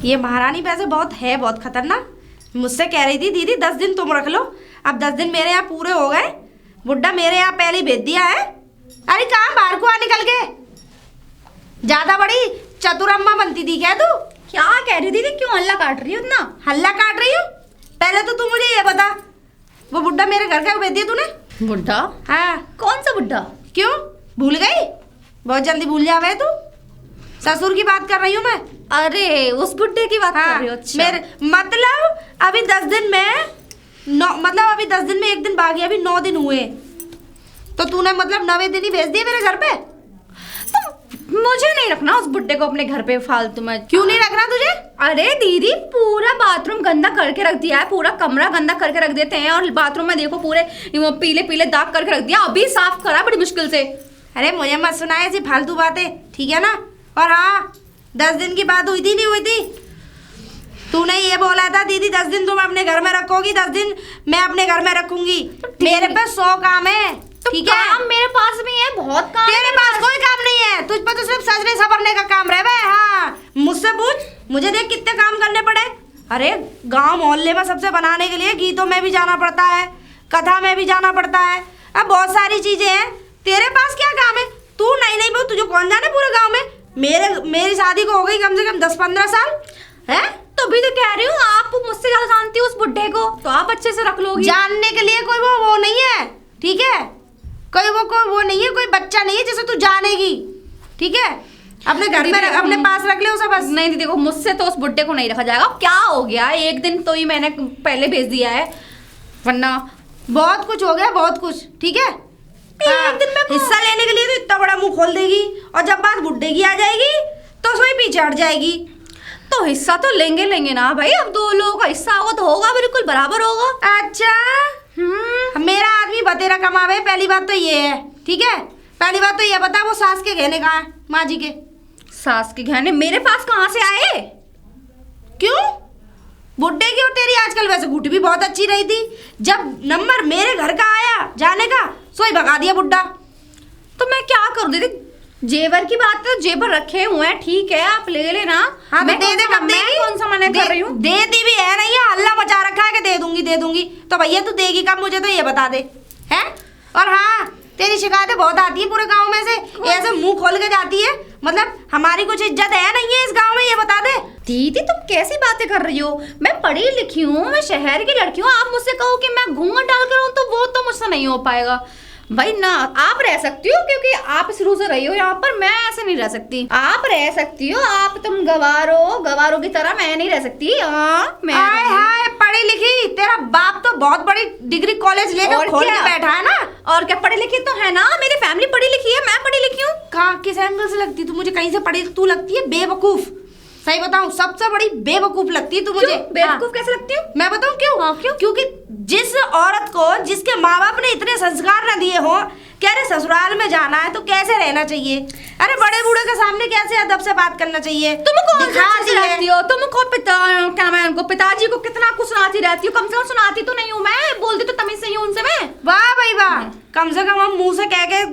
ये महारानी वैसे बहुत खतरनाक। मुझसे कह रही थी दीदी 10 दिन तुम रख लो, अब 10 दिन मेरे यहाँ पूरे हो गए। बुड्ढा मेरे यहाँ पहले ही भेज दिया है। अरे कहाँ बाहर को आ निकल के, ज्यादा बड़ी चतुरम्मा बनती थी क्या तू? क्या कह रही दीदी, क्यों हल्ला काट रही हो इतना? हल्ला काट रही हूँ? पहले तो तू मुझे ये बता, वो बुड्ढा मेरे घर का भेज दिया तूने? बुड्ढा? हाँ। कौन सा बुड्ढा? क्यों भूल गई? बहुत जल्दी भूल जावे तू। ससुर की बात कर रही हूँ मैं। अरे उस बुड्ढे की बात कर रही हो? अच्छा। मेरे मतलब अभी 10 दिन में अभी 10 दिन में एक दिन बाकी, अभी 9 दिन हुए तो तूने मतलब 9वें दिन ही भेज दिए मेरे घर पे? तो मुझे नहीं रखना उस बुड्ढे को अपने घर पे फालतू में। क्यों नहीं रखना तुझे? अरे दीदी पूरा बाथरूम गंदा करके रख दिया है, पूरा कमरा गंदा करके रख देते हैं, और बाथरूम में देखो पूरे पीले पीले दाग करके रख दिया, अभी साफ करा बड़ी मुश्किल से। अरे मुझे मत सुनाए ऐसी फालतू बातें, ठीक है ना? और हाँ, 10 दिन की बात हुई थी नहीं हुई थी? तूने ये बोला था दीदी 10 दिन तुम अपने घर में रखोगी, 10 दिन मैं अपने घर में रखूंगी। मेरे पे 100 काम है, ठीक है? काम मेरे पास भी है, बहुत काम। तेरे पास कोई काम नहीं है, तुझ पर तो सिर्फ सजने संवरने का काम रहे। हाँ मुझसे पूछ, मुझे देख कितने काम करने पड़े। अरे गांव मोहल्ले में सबसे बनाने के लिए गीतों में भी जाना पड़ता है, कथा में भी जाना पड़ता है, अब बहुत सारी चीजें हैं। तेरे पास क्या काम है? तू नहीं बोल, तुझे कौन जाने पूरे गाँव में? मेरी शादी को हो गई कम से कम 10-15 साल है। तो भी तो कह रही हूँ, आप मुझसे ज्यादा जानती हो उस बुड्ढे को, तो आप अच्छे से रख लोगी। जानने के लिए कोई वो नहीं है, ठीक है? कोई वो नहीं है, कोई बच्चा नहीं है जिसे तू जानेगी, ठीक है? अपने घर में अपने पास रख ले उसे बस। नहीं दीदी, देखो मुझसे तो उस बुड्ढे को नहीं रखा जाएगा। क्या हो गया, एक दिन तो ही मैंने पहले भेज दिया है, वरना बहुत कुछ हो गया, बहुत कुछ, ठीक है? एक दिन में हिस्सा लेने के लिए तो इतना बड़ा मुंह खोल देगी, और जब बात बुड्ढे की आ जाएगी तो उसमें पीछे हट जाएगी। तो हिस्सा तो लेंगे ना भाई, अब 2 लोगों का हिस्सा होगा तो होगा, बिल्कुल बराबर होगा। अच्छा मेरा आदमी बतेरा कमावे, पहली बात तो ये है, ठीक है? पहली बात तो ये बता, वो सास के गहने कहाँ हैं? माँ जी के सास के गहने मेरे पास कहाँ से आए? क्यों? बुड्ढे की और तेरी आजकल वैसे घुट भी बहुत अच्छी रही थी, जब नंबर मेरे घर का आया जाने का सोई भगा दिया बुड्ढा। तो मैं क्या करूँ दीदी, जेवर की बात है तो जेवर रखे हुए हैं, ठीक है आप ले लेना। हाँ मैं दे दे, कब देगी? कौन सा मना कर रही हूँ? देती भी है नहीं, हल्ला मचा रखा है कि दे दूंगी। तो भैया तू देगी कब, मुझे तो ये बता दे, हैं? और हाँ तेरी शिकायतें बहुत आती है पूरे गांव में से, ऐसे मुंह खोल के जाती है, मतलब हमारी कुछ इज्जत है नहीं है इस गांव में, ये बता दे। दीदी तुम कैसी बातें कर रही हो? मैं पढ़ी लिखी हूँ, मैं शहर की लड़की हूँ, आप मुझसे कहो कि मैं घूंघट डाल कर हूँ तो वो तो मुझसे नहीं हो पाएगा भाई ना। आप रह सकती हो क्योंकि आप शुरू से रही हो यहाँ पर, मैं ऐसे नहीं रह सकती। आप रह सकती हो, आप तुम गवारों की तरह, मैं नहीं रह सकती। हाय पढ़ी लिखी, तेरा बाप तो बहुत बड़ी डिग्री कॉलेज लेकर खोल के बैठा है ना। और क्या, पढ़ी लिखी तो है ना, मेरी फैमिली पढ़ी लिखी है, मैं पढ़ी लिखी हूँ। कहाँ किस एंगल से लगती तू मुझे? कहीं से पढ़ी तू लगती है बेवकूफ, सही बताऊं सबसे बड़ी बेवकूफ लगती है तू मुझे। बेवकूफ कैसे लगती हूँ? मैं बताऊं क्यों? क्यों? क्योंकि जिस औरत को जिसके माँ बाप ने इतने संस्कार न दिए हो, क्या रे ससुराल में जाना है तो कैसे रहना चाहिए, अरे बड़े बूढ़े के सामने कैसे अदब से बात करना चाहिए। तुमको रहती हो, तुमको पिताजी को कितना कुछ सुनाती रहती हो, कम से कम सुनाती तो नहीं हूँ मैं, बोलती तो तमीज से ही हूँ उनसे मैं। वाह भाई वाह, कम से कम हम मुंह से कह के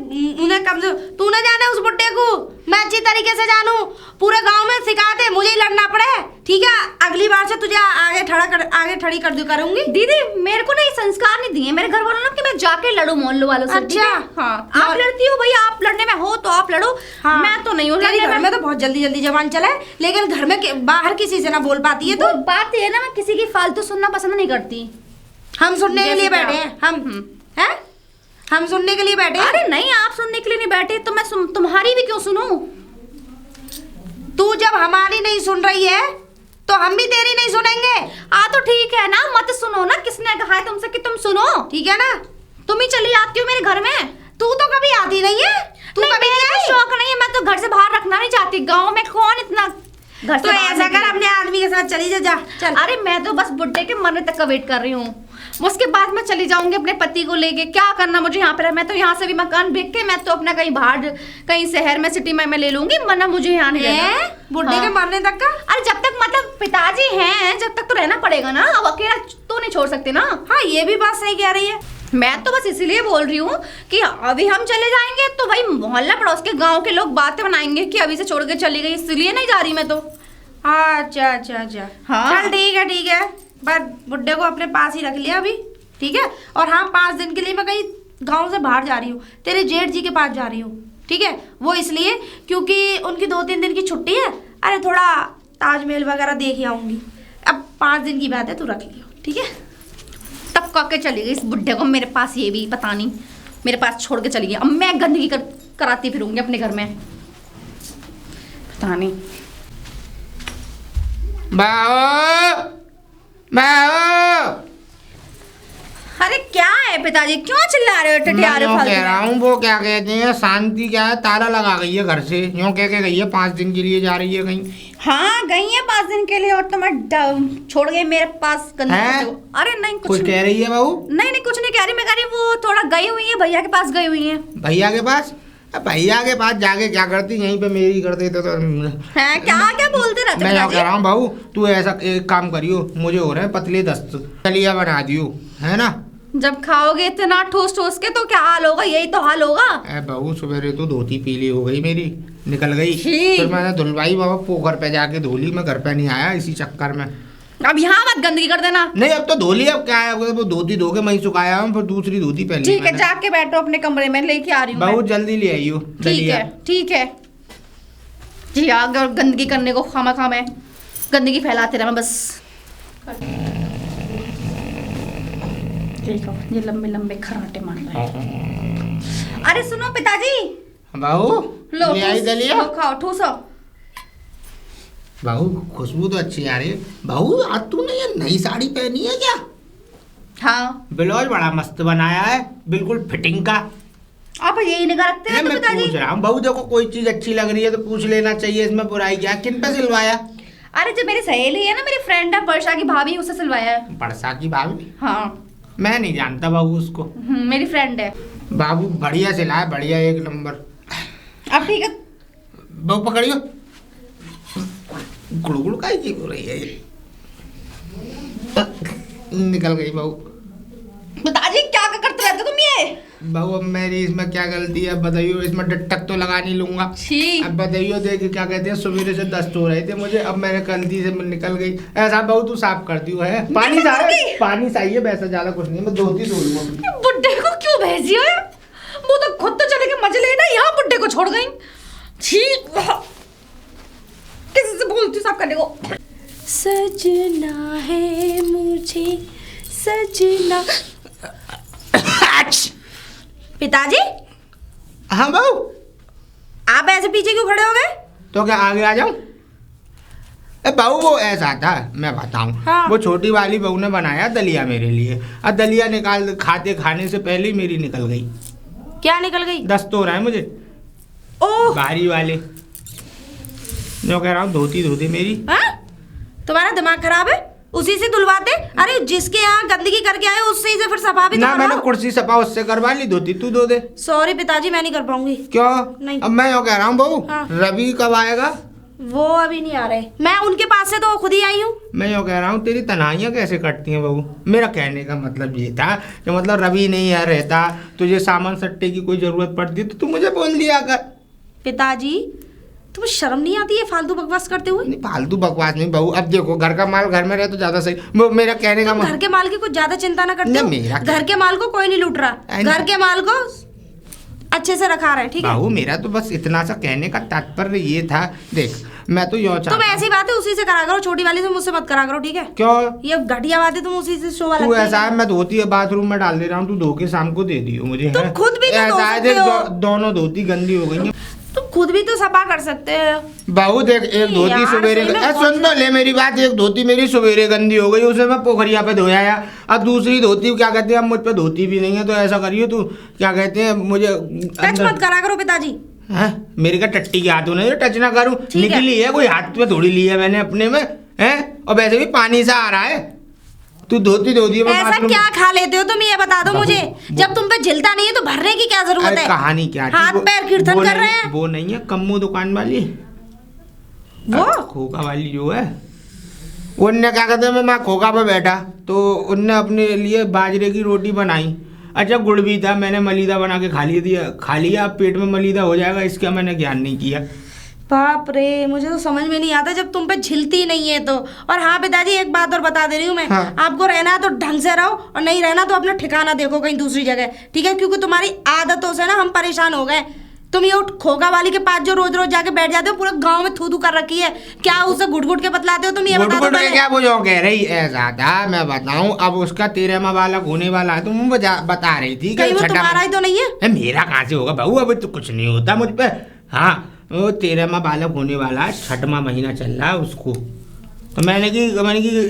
उन्हें कम से, तू न जाने उस बुड्ढे को, मैं अच्छी तरीके से जानू, पूरे गांव में सिखाते मुझे ही लड़ना पड़े, ठीक है? अगली बार से तुझे आगे ठड़ी कर करूंगी। दीदी मेरे को नहीं संस्कार नहीं दिए मेरे घर वालों ने कि मैं जाके लड़ू मोहल्ले वालों से। अच्छा हाँ, आप लड़ती हो भाई, आप लड़ने में हो तो आप लड़ो। हाँ, मैं तो नहीं हूँ। घर में तो बहुत जल्दी जबान चला है, लेकिन घर में बाहर किसी से ना बोल पाती है। तो बात ये है ना, मैं किसी की फालतू सुनना पसंद नहीं करती। हम सुनने के लिए बैठे हैं, हम सुनने के लिए बैठे हैं। अरे नहीं, आप सुनने के लिए नहीं बैठे तो मैं तुम्हारी भी क्यों सुनूं? तू जब हमारी नहीं सुन रही है तो हम भी तेरी नहीं सुनेंगे। तो ठीक है ना, मत सुनो ना, किसने कहा है तुमसे कि तुम सुनो? ठीक है ना, तुम ही चली आती हो मेरे घर में। तू तो कभी आती नहीं है, तू कभी नहीं आई। शौक नहीं है, मैं तो घर से बाहर रखना नहीं चाहती, गाँव में कौन इतना घर तो ऐसा कर, अपने आदमी के साथ चली जा चल। अरे मैं तो बस बुड्ढे के मरने तक का वेट कर रही हूँ, उसके बाद मैं चली जाऊंगी अपने पति को लेके। क्या करना मुझे यहाँ पे, मैं तो यहाँ से भी मकान बेच के मैं तो अपना कहीं बाहर, कहीं शहर में, सिटी में मैं ले लूंगी, वरना मुझे यहाँ नहीं रहना। बुड्ढे के मरने तक का? अरे जब तक मतलब पिताजी हैं जब तक तो रहना पड़ेगा ना, अब अकेला तो नहीं छोड़ सकते ना। हाँ ये भी बात सही कह रही है। मैं तो बस इसीलिए बोल रही हूँ कि अभी हम चले जाएंगे तो भाई मोहल्ला पड़ोस के गाँव के लोग बातें बनाएंगे कि अभी से छोड़ के चली गई, इसलिए नहीं जा रही मैं तो। अच्छा अच्छा अच्छा, हाँ। चल ठीक है, पर बुड्ढे को अपने पास ही रख लिया अभी, ठीक है। और हाँ, 5 दिन के लिए मैं कहीं गांव से बाहर जा रही हूँ, तेरे जेठ जी के पास जा रही हूँ, ठीक है। वो इसलिए क्योंकि उनकी 2-3 दिन की छुट्टी है। अरे थोड़ा ताजमहल वगैरह देख आऊंगी। अब 5 दिन की बात है, तू रख लियो, ठीक है। तब कह के चली गई इस बुढ़े को मेरे पास, ये भी पता नहीं मेरे पास छोड़ के चली गई। अब मैं गंदगी कराती फिरूंगी अपने घर में, पता नहीं। बाओ बाओ, अरे क्या है पिताजी, क्यों चिल्ला रहे हो, टटिया रहे हो मैं फालतू कह रहा में? हूँ वो क्या कहते हैं, शांति क्या है, ताला लगा गई है घर से, यूँ कह के गई है 5 दिन के लिए जा रही है कहीं। हाँ गई है 5 दिन के लिए, और तो मैं छोड़ गई मेरे पास हैं? अरे नहीं कुछ कह रही है बहू? नहीं कुछ नहीं कह रही, मैं कह रही वो थोड़ा गई हुई है, भैया के पास गई हुई है। भैया के पास? अब भैया के पास जाके क्या करती, यहीं पे मेरी कर देते तो। हैं क्या बोलते रहते मैं पिताजी? कह रहा हूँ बहू, तू ऐसा एक काम करियो, मुझे हो रहे हैं पतले दस्त, दलिया बना दियो, है ना। जब खाओगे इतना ठोस ठोस के तो क्या हाल होगा, यही तो हाल होगा। ए बहू, सवेरे तो धोती पीली हो गई मेरी, निकल गई। छी। फिर मैंने धुलवाई बाबा, पोखर पे जाके धोली, मैं घर पे नहीं आया इसी चक्कर में। अब यहाँ मत गंदगी कर देना। नहीं अब तो धोली, अब क्या है, वो धोती धो के मैं सुखाया हूँ, फिर दूसरी धोती पहली। ठीक है, जाके बैठो अपने कमरे में, लेके आ रही हूँ बहुत मैं। जल्दी ले आइयो दलिया। ठीक है जी। अगर गंदगी करने को खामा मैं गंदगी फैलाते रहा मैं बस। देखो ये लंबे लंबे खराटे मार रहे हैं। अरे सुनो पिताजी, बहू लो ले आई दलिया। लो खाओ, ठूसो। बहू खुशबू तो अच्छी आ रही है। बहू आज तूने ये नई साड़ी पहनी है क्या? हाँ, ब्लाउज बड़ा मस्त बनाया है, बिल्कुल फिटिंग का। आप यही निगाह रखते हैं तो मैं पिताजी? पूछ रहा हूँ बहू, देखो कोई चीज अच्छी लग रही है तो पूछ लेना चाहिए, इसमें बुराई क्या? किन पे सिलवाया? अरे जो मेरी सहेली है ना, मेरी फ्रेंड है वर्षा की भाभी, उससे सिलवाया है। बरसा की भाभी? हाँ मैं नहीं जानता बाबू उसको। मेरी फ्रेंड है। बाबू बढ़िया सिलाया, बढ़िया, एक नंबर। अब ठीक है। बहू पकड़ियो, गुड़गुड़ का ही हो रही है ये। निकल गई बहू। पिताजी क्या करते रहते तुम ये? बहू अब मेरी इसमें क्या गलती है बताइयो, इसमें टक तो लगा नहीं लूंगा। छी। अब बताइयो, देख क्या कहते हैं, सवेरे से दस्त हो रहे थे मुझे, अब मैंने गलती से निकल गई। ऐसा बहू तू साफ कर दियो है, पानी सा है, पानी सा ही है, वैसा ज्यादा कुछ नहीं, मैं धोती धो लूंगा। ये बुड्ढे को क्यों भेज दिया है? वो तो खुद तो चले के मजे लेना, यहाँ बुड्ढे को छोड़ गई। छी, किसी से बोलती हूँ साफ करने को। सजना है मुझे सजना। पिताजी, हाँ बहू। आप ऐसे पीछे क्यों खड़े हो गए? तो क्या आगे आ जाऊं? बहू वो ऐसा था, मैं बताऊं। हाँ। वो छोटी वाली बहू ने बनाया दलिया मेरे लिए, और दलिया निकाल खाने से पहले ही मेरी निकल गई। क्या निकल गई? दस्त हो रहा है मुझे, ओह, भारी वाले। जो कह रहा हूँ, धोती धोती मेरी। हाँ? तुम्हारा दिमाग खराब है? उसी से धुलवाते। अरे जिसके यहाँ गंदगी करके आए उससे ही से फिर सफा भी तो ना मैंने करवाओ। कुर्सी सफा उससे करवा ली, धोती तू धो दे। सॉरी पिताजी, मैं नहीं कर पाऊंगी। क्यों? नहीं। अब मैं यो कह रहा हूँ बहू, हाँ। रवि कब आएगा? वो अभी नहीं आ रहे, मैं उनके पास से तो खुद ही आई हूँ। मैं यो कह रहा हूँ, तेरी तन्हाइयाँ कैसे कटती हैं बहू? मेरा कहने का मतलब ये था कि मतलब रवि नहीं यहाँ रहता, तुझे सामान सट्टे की कोई जरूरत पड़ती तो तू मुझे बोल दिया कर। पिताजी, तुम्हें शर्म नहीं आती है फालतू बकवास करते हुए? नहीं फालतू बकवास नहीं बहू, अब देखो घर का माल घर में रहे तो ज्यादा सही। मेरा कहने का घर के माल की कुछ ज्यादा चिंता ना करते हो? मेरा घर के माल को कोई नहीं लूट रहा, नहीं। घर के माल को अच्छे से रखा रहे हैं, ठीक है? बहू मेरा तो बस इतना सा कहने का तात्पर्य ये था, देख मैं तो यो तुम चाहता ऐसी बातें उसी से करा करो, छोटी वाली से मुझसे मत करा करो, ठीक है? क्यों? ये घटिया बातें तुम उसी से शोभा तू लगती ऐसा है। है, मैं धोती बाथरूम में डाल दे रहा हूँ, तू धो के शाम को दे दियो मुझे। तुम हैं? खुद भी तो धो ऐसा है, सकते देख हो। दोनों धोती गंदी हो गई हैं। तुम खुद भी तो सफा कर सकते हो। बहू देख, एक धोती यार, सवेरे सही में सुन तो ले मेरी बात, एक धोती मेरी सवेरे गंदी हो गई, उसे मैं पोखरिया पे धोया आया। अब दूसरी धोती क्या कहते हैं, अब मुझ पे धोती भी नहीं है, तो ऐसा करियो तू, क्या कहते हैं, मुझे टच मत करा करो पिताजी। हैं? मेरे का टट्टी के हाथों नहीं टच ना करूं, ठीक है। निकली है कोई हाथ में थोड़ी ली है मैंने अपने में, हैं? और वैसे भी पानी सा आ रहा है, तू धोती धोती है ऐसा क्या खा लेते हो तुम, ये बता दो मुझे। जब तुम पे जलता नहीं है तो भरने की क्या जरूरत है? कहानी क्या थी? हाथ पैर कीर्तन कर रहे हैं। वो नहीं है कम्मू दुकान वाली, वो खोखा वाली जो है, उनने क्या कहते हैं, मैं खोखा पे बैठा तो उनने अपने लिए बाजरे की रोटी बनाई। अच्छा गुड़ भी था, मैंने मलीदा बना के खा लिया, अब पेट में मलीदा हो जाएगा इसका मैंने ज्ञान नहीं किया। बाप रे, मुझे तो समझ में नहीं आता जब तुम पे झिलती नहीं है तो। और हाँ पिताजी, एक बात और बता दे रही हूँ मैं, हाँ। आपको रहना है तो ढंग से रहो, और नहीं रहना तो अपना ठिकाना देखो कहीं दूसरी जगह, ठीक है? क्योंकि तुम्हारी आदतों से ना हम परेशान हो गए। तुम ये खोखा वाली के पास जो रोज रोज जाके बैठ जाते हो, पूरे गांव में थू थू कर रखी है, क्या उसे घुट घुट के बतलाते हो तुम? ये बता दो पहले। क्या वो जो कह रही ऐसा था, मैं बताऊं, अब उसका 13वां बालक होने वाला है, तुम बता रही थी कहीं वो तुम्हारा ही तो नहीं है? मेरा कहाँ से होगा बहू, अब तो कुछ नहीं होता मुझ पे। हाँ, वो 13वां बालक होने वाला है, 6वां महीना चल रहा है उसको। तो मैंने की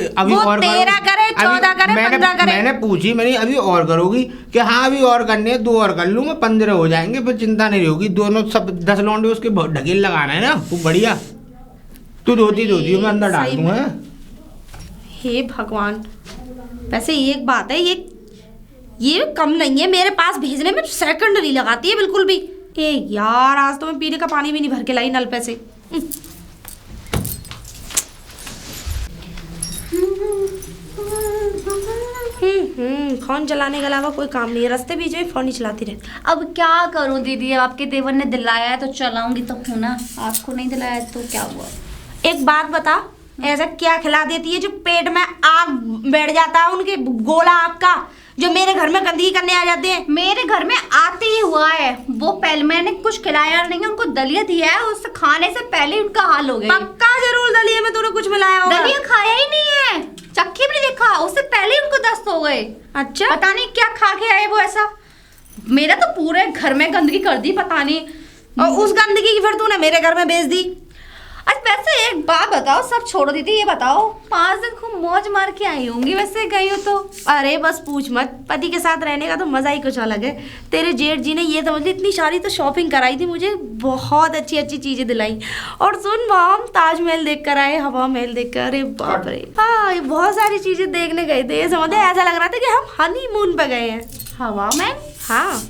अभी वो और 13 करे, 14 करे, 15 करे। मैंने पूछी, मैंने अभी और करोगी कि हाँ अभी और करने हैं, 2 और कर लूंगा, 15 हो जाएंगे, फिर चिंता नहीं होगी। दोनों सब 10 लौंडे उसके ढकेल लगाना है ना, तू बढ़िया, तू धोती मैं अंदर डाल दूंगा। हे भगवान, वैसे एक बात है, ये कम नहीं है, मेरे पास भेजने में सेकंड नहीं लगाती है बिल्कुल भी। ए यार, आज तो मैं पीने का पानी भी नहीं भर के लाई नल पे से। फोन चलाने के अलावा कोई काम नहीं है, रास्ते बीच में फोन ही चलाती रहती। अब क्या करूं दीदी, अब आपके देवर ने दिलाया है तो चलाऊंगी तो हूं ना, आपको नहीं दिलाया तो क्या हुआ? एक बात बता, ऐसा क्या खिला देती है जो पेट में आग बैठ जाता है उनके गोला आपका, जो मेरे घर में गंदगी करने आ जाते हैं? मेरे घर में आते ही हुआ है वो, पहले मैंने कुछ खिलाया नहीं है, उनको दलिया दिया है, उससे खाने से पहले उनका हाल हो गया। पक्का जरूर दलिया में तूने कुछ मिलाया होगा। दलिया खाया ही नहीं है, चक्की भी नहीं देखा, उससे पहले ही उनको दस्त हो गए। अच्छा, पता नहीं क्या खा के आए वो ऐसा। मेरा तो पूरे घर में गंदगी कर दी, पता नहीं। और उस गंदगी की फिर तूने मेरे घर में भेज दी। अच्छा वैसे एक बात बताओ, सब छोड़ो दीदी, ये बताओ 5 दिन खूब मौज मार के आई होंगी वैसे गई हो तो? अरे बस पूछ मत, पति के साथ रहने का तो मजा ही कुछ अलग है। तेरे जेठ जी ने ये समझ ली, इतनी सारी तो शॉपिंग कराई थी मुझे, बहुत अच्छी अच्छी चीजें दिलाई। और सुन, हम ताजमहल देख कर आए, हवा महल देख कर, अरे बाप रे, हाँ ये बहुत सारी चीजें देखने गए थे। ये समझे, ऐसा लग रहा था कि हम हनीमून पे गए हैं। हवा महल? हाँ,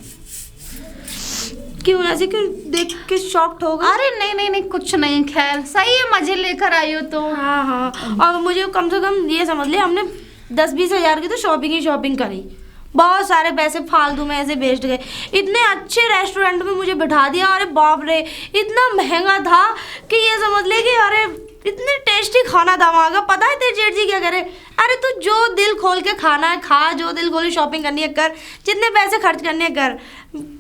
क्यों ऐसे क्यों देख के शॉक्ड हो गए? अरे नहीं कुछ नहीं, खैर सही है, मजे लेकर आई हो तो। हाँ हाँ, और मुझे कम से कम ये समझ ले, हमने 10-20 हज़ार की तो शॉपिंग करी, बहुत सारे पैसे फालतू में ऐसे वेस्ट गए। इतने अच्छे रेस्टोरेंट में मुझे बिठा दिया, अरे बाप रे, इतना महंगा था कि ये समझ ले कि अरे इतने टेस्टी खाना था वहाँ का। पता है तेरे जेठ जी क्या करे? अरे तू जो दिल खोल के खाना है खा, जो दिल खोल के शॉपिंग करनी है कर, जितने पैसे खर्च करने हैं कर,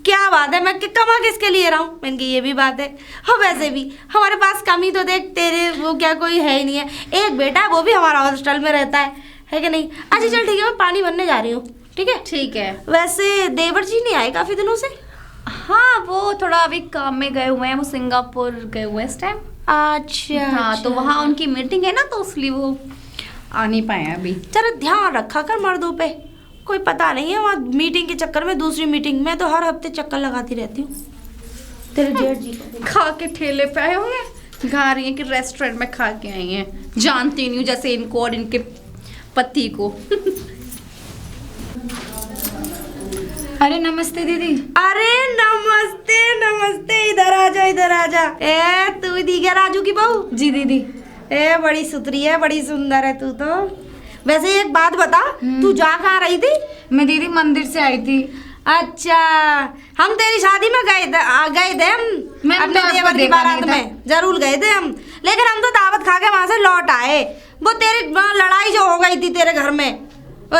क्या बात है, मैं कमा किसके लिए रहा हूँ? मैंने कहा ये भी बात है। हाँ वैसे भी हमारे पास कमी तो देख, तेरे वो क्या कोई है ही नहीं है, एक बेटा है वो भी हमारा हॉस्टल में रहता है कि नहीं? अच्छा चल ठीक है, मैं पानी भरने जा रही हूँ, ठीक है? ठीक है। वैसे देवर जी नहीं आए काफ़ी दिनों से? हाँ वो थोड़ा अभी काम में गए हुए हैं, वो सिंगापुर गए हुए हैं इस टाइम। अच्छा हाँ अच्छा। तो वहाँ उनकी मीटिंग है ना, तो इसलिए वो आ नहीं पाए अभी। चलो ध्यान रखा कर मर्दों पे, कोई पता नहीं है वहाँ मीटिंग के चक्कर में दूसरी मीटिंग में तो हर हफ्ते चक्कर लगाती रहती हूँ। तेरे जेठ जी खा के ठेले पे आए होंगे, गा रही है कि रेस्टोरेंट में खा के आई हैं, जानती नहीं हूँ जैसे इनको और इनके पति को। अरे नमस्ते दीदी। अरे नमस्ते नमस्ते, इधर आ जा। ए तू दी क्या राजू की बहू? जी दीदी। ए बड़ी सुथरी है, बड़ी सुंदर है तू तो। वैसे एक बात बता, तू जा कहाँ रही थी? मैं दीदी मंदिर से आई थी। अच्छा, हम तेरी शादी में गए थे हम मैंने अपने तो आपको देवर की देखा बारात नहीं था। में जरूर गए थे हम, लेकिन हम तो दावत खा के वहां से लौट आए। वो तेरी वहाँ लड़ाई जो हो गई थी तेरे घर में,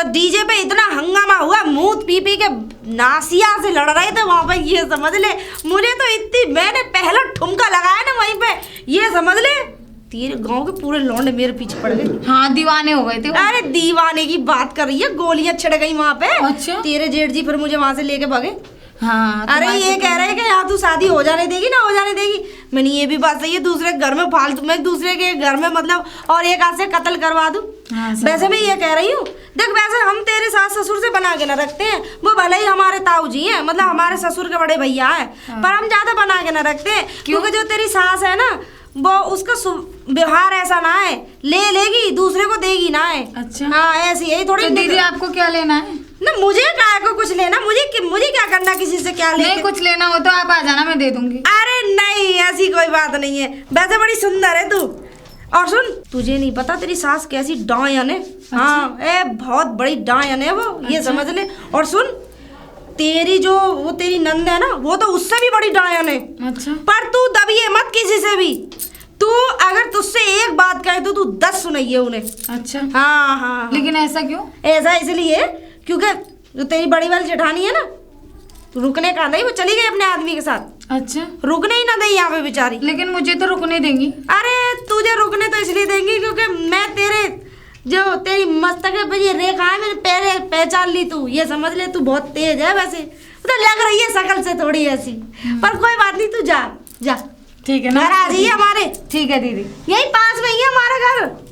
डीजे पे इतना हंगामा हुआ, मूत पी के नासिया से लड़ रहे थे वहां पे, ये समझ ले। मुझे तो इतनी, मैंने पहला ठुमका लगाया ना वहीं पे, ये समझ ले तेरे गांव के पूरे लौंडे मेरे पीछे पड़ गए। हाँ दीवाने हो गए थे वो। अरे दीवाने की बात कर रही है, गोलियां छिड़ गई वहां पे। अच्छा। तेरे जेठ जी फिर मुझे वहां से लेके भागे। हाँ अरे ये कह रहे हैं कि यहाँ तू शादी हो जाने देगी ना हो जाने देगी। मैंने ये भी बात सही है, दूसरे घर में फालतू में, दूसरे के घर में मतलब और एक हाथ से कत्ल करवा दूं। हाँ, वैसे मैं ये कह रही हूँ, देख वैसे हम तेरे सास ससुर से बना के ना रखते हैं, वो भले ही हमारे ताऊ जी हैं, मतलब हमारे ससुर के बड़े भैया हैं, पर हम ज्यादा बना के ना रखते हैं, क्योंकि जो तेरी सास है ना, वो उसका व्यवहार ऐसा ना है, ले लेगी दूसरे को देगी ना है। अच्छा। हाँ ऐसी यही थोड़ी। तो दीदी आपको क्या लेना है? ना मुझे काय को कुछ लेना, मुझे क्या करना किसी से, क्या लेना? नहीं कुछ लेना हो तो आप आ जाना, मैं दे दूंगी। अरे नहीं ऐसी कोई बात नहीं है, वैसे बड़ी सुंदर है तू। और सुन, तुझे नहीं पता तेरी सास कैसी डायन है। हाँ ए बहुत बड़ी डायन है वो, ये समझ ले। और सुन, तेरी जो वो तेरी नंद है ना, वो तो उससे भी बड़ी डायन है। अच्छा पर तू दबिए मत किसी से भी। तू अगर तुझसे एक बात कहे तो तू 10 सुनाइए उन्हें। अच्छा हाँ। लेकिन ऐसा क्यों? ऐसा इसलिए क्योंकि जो तेरी बड़ी वाली जेठानी है ना, रुकने का नहीं, वो चली गई अपने आदमी के साथ। अच्छा रुकने ही ना दे यहाँ पे बेचारी। लेकिन मुझे तो रुकने देंगी। अरे तुझे रुकने तो इसलिए देंगी क्योंकि मैं तेरे जो तेरी मस्तक पे ये रेखा है, मैंने पहले पहचान ली। तू ये समझ ले तू बहुत तेज है, वैसे तो लग रही है शकल से थोड़ी ऐसी, पर कोई बात नहीं, तू जा जा। ठीक है ना, घर आ जाइए हमारे। ठीक है दीदी। यही पास में ही है हमारा घर।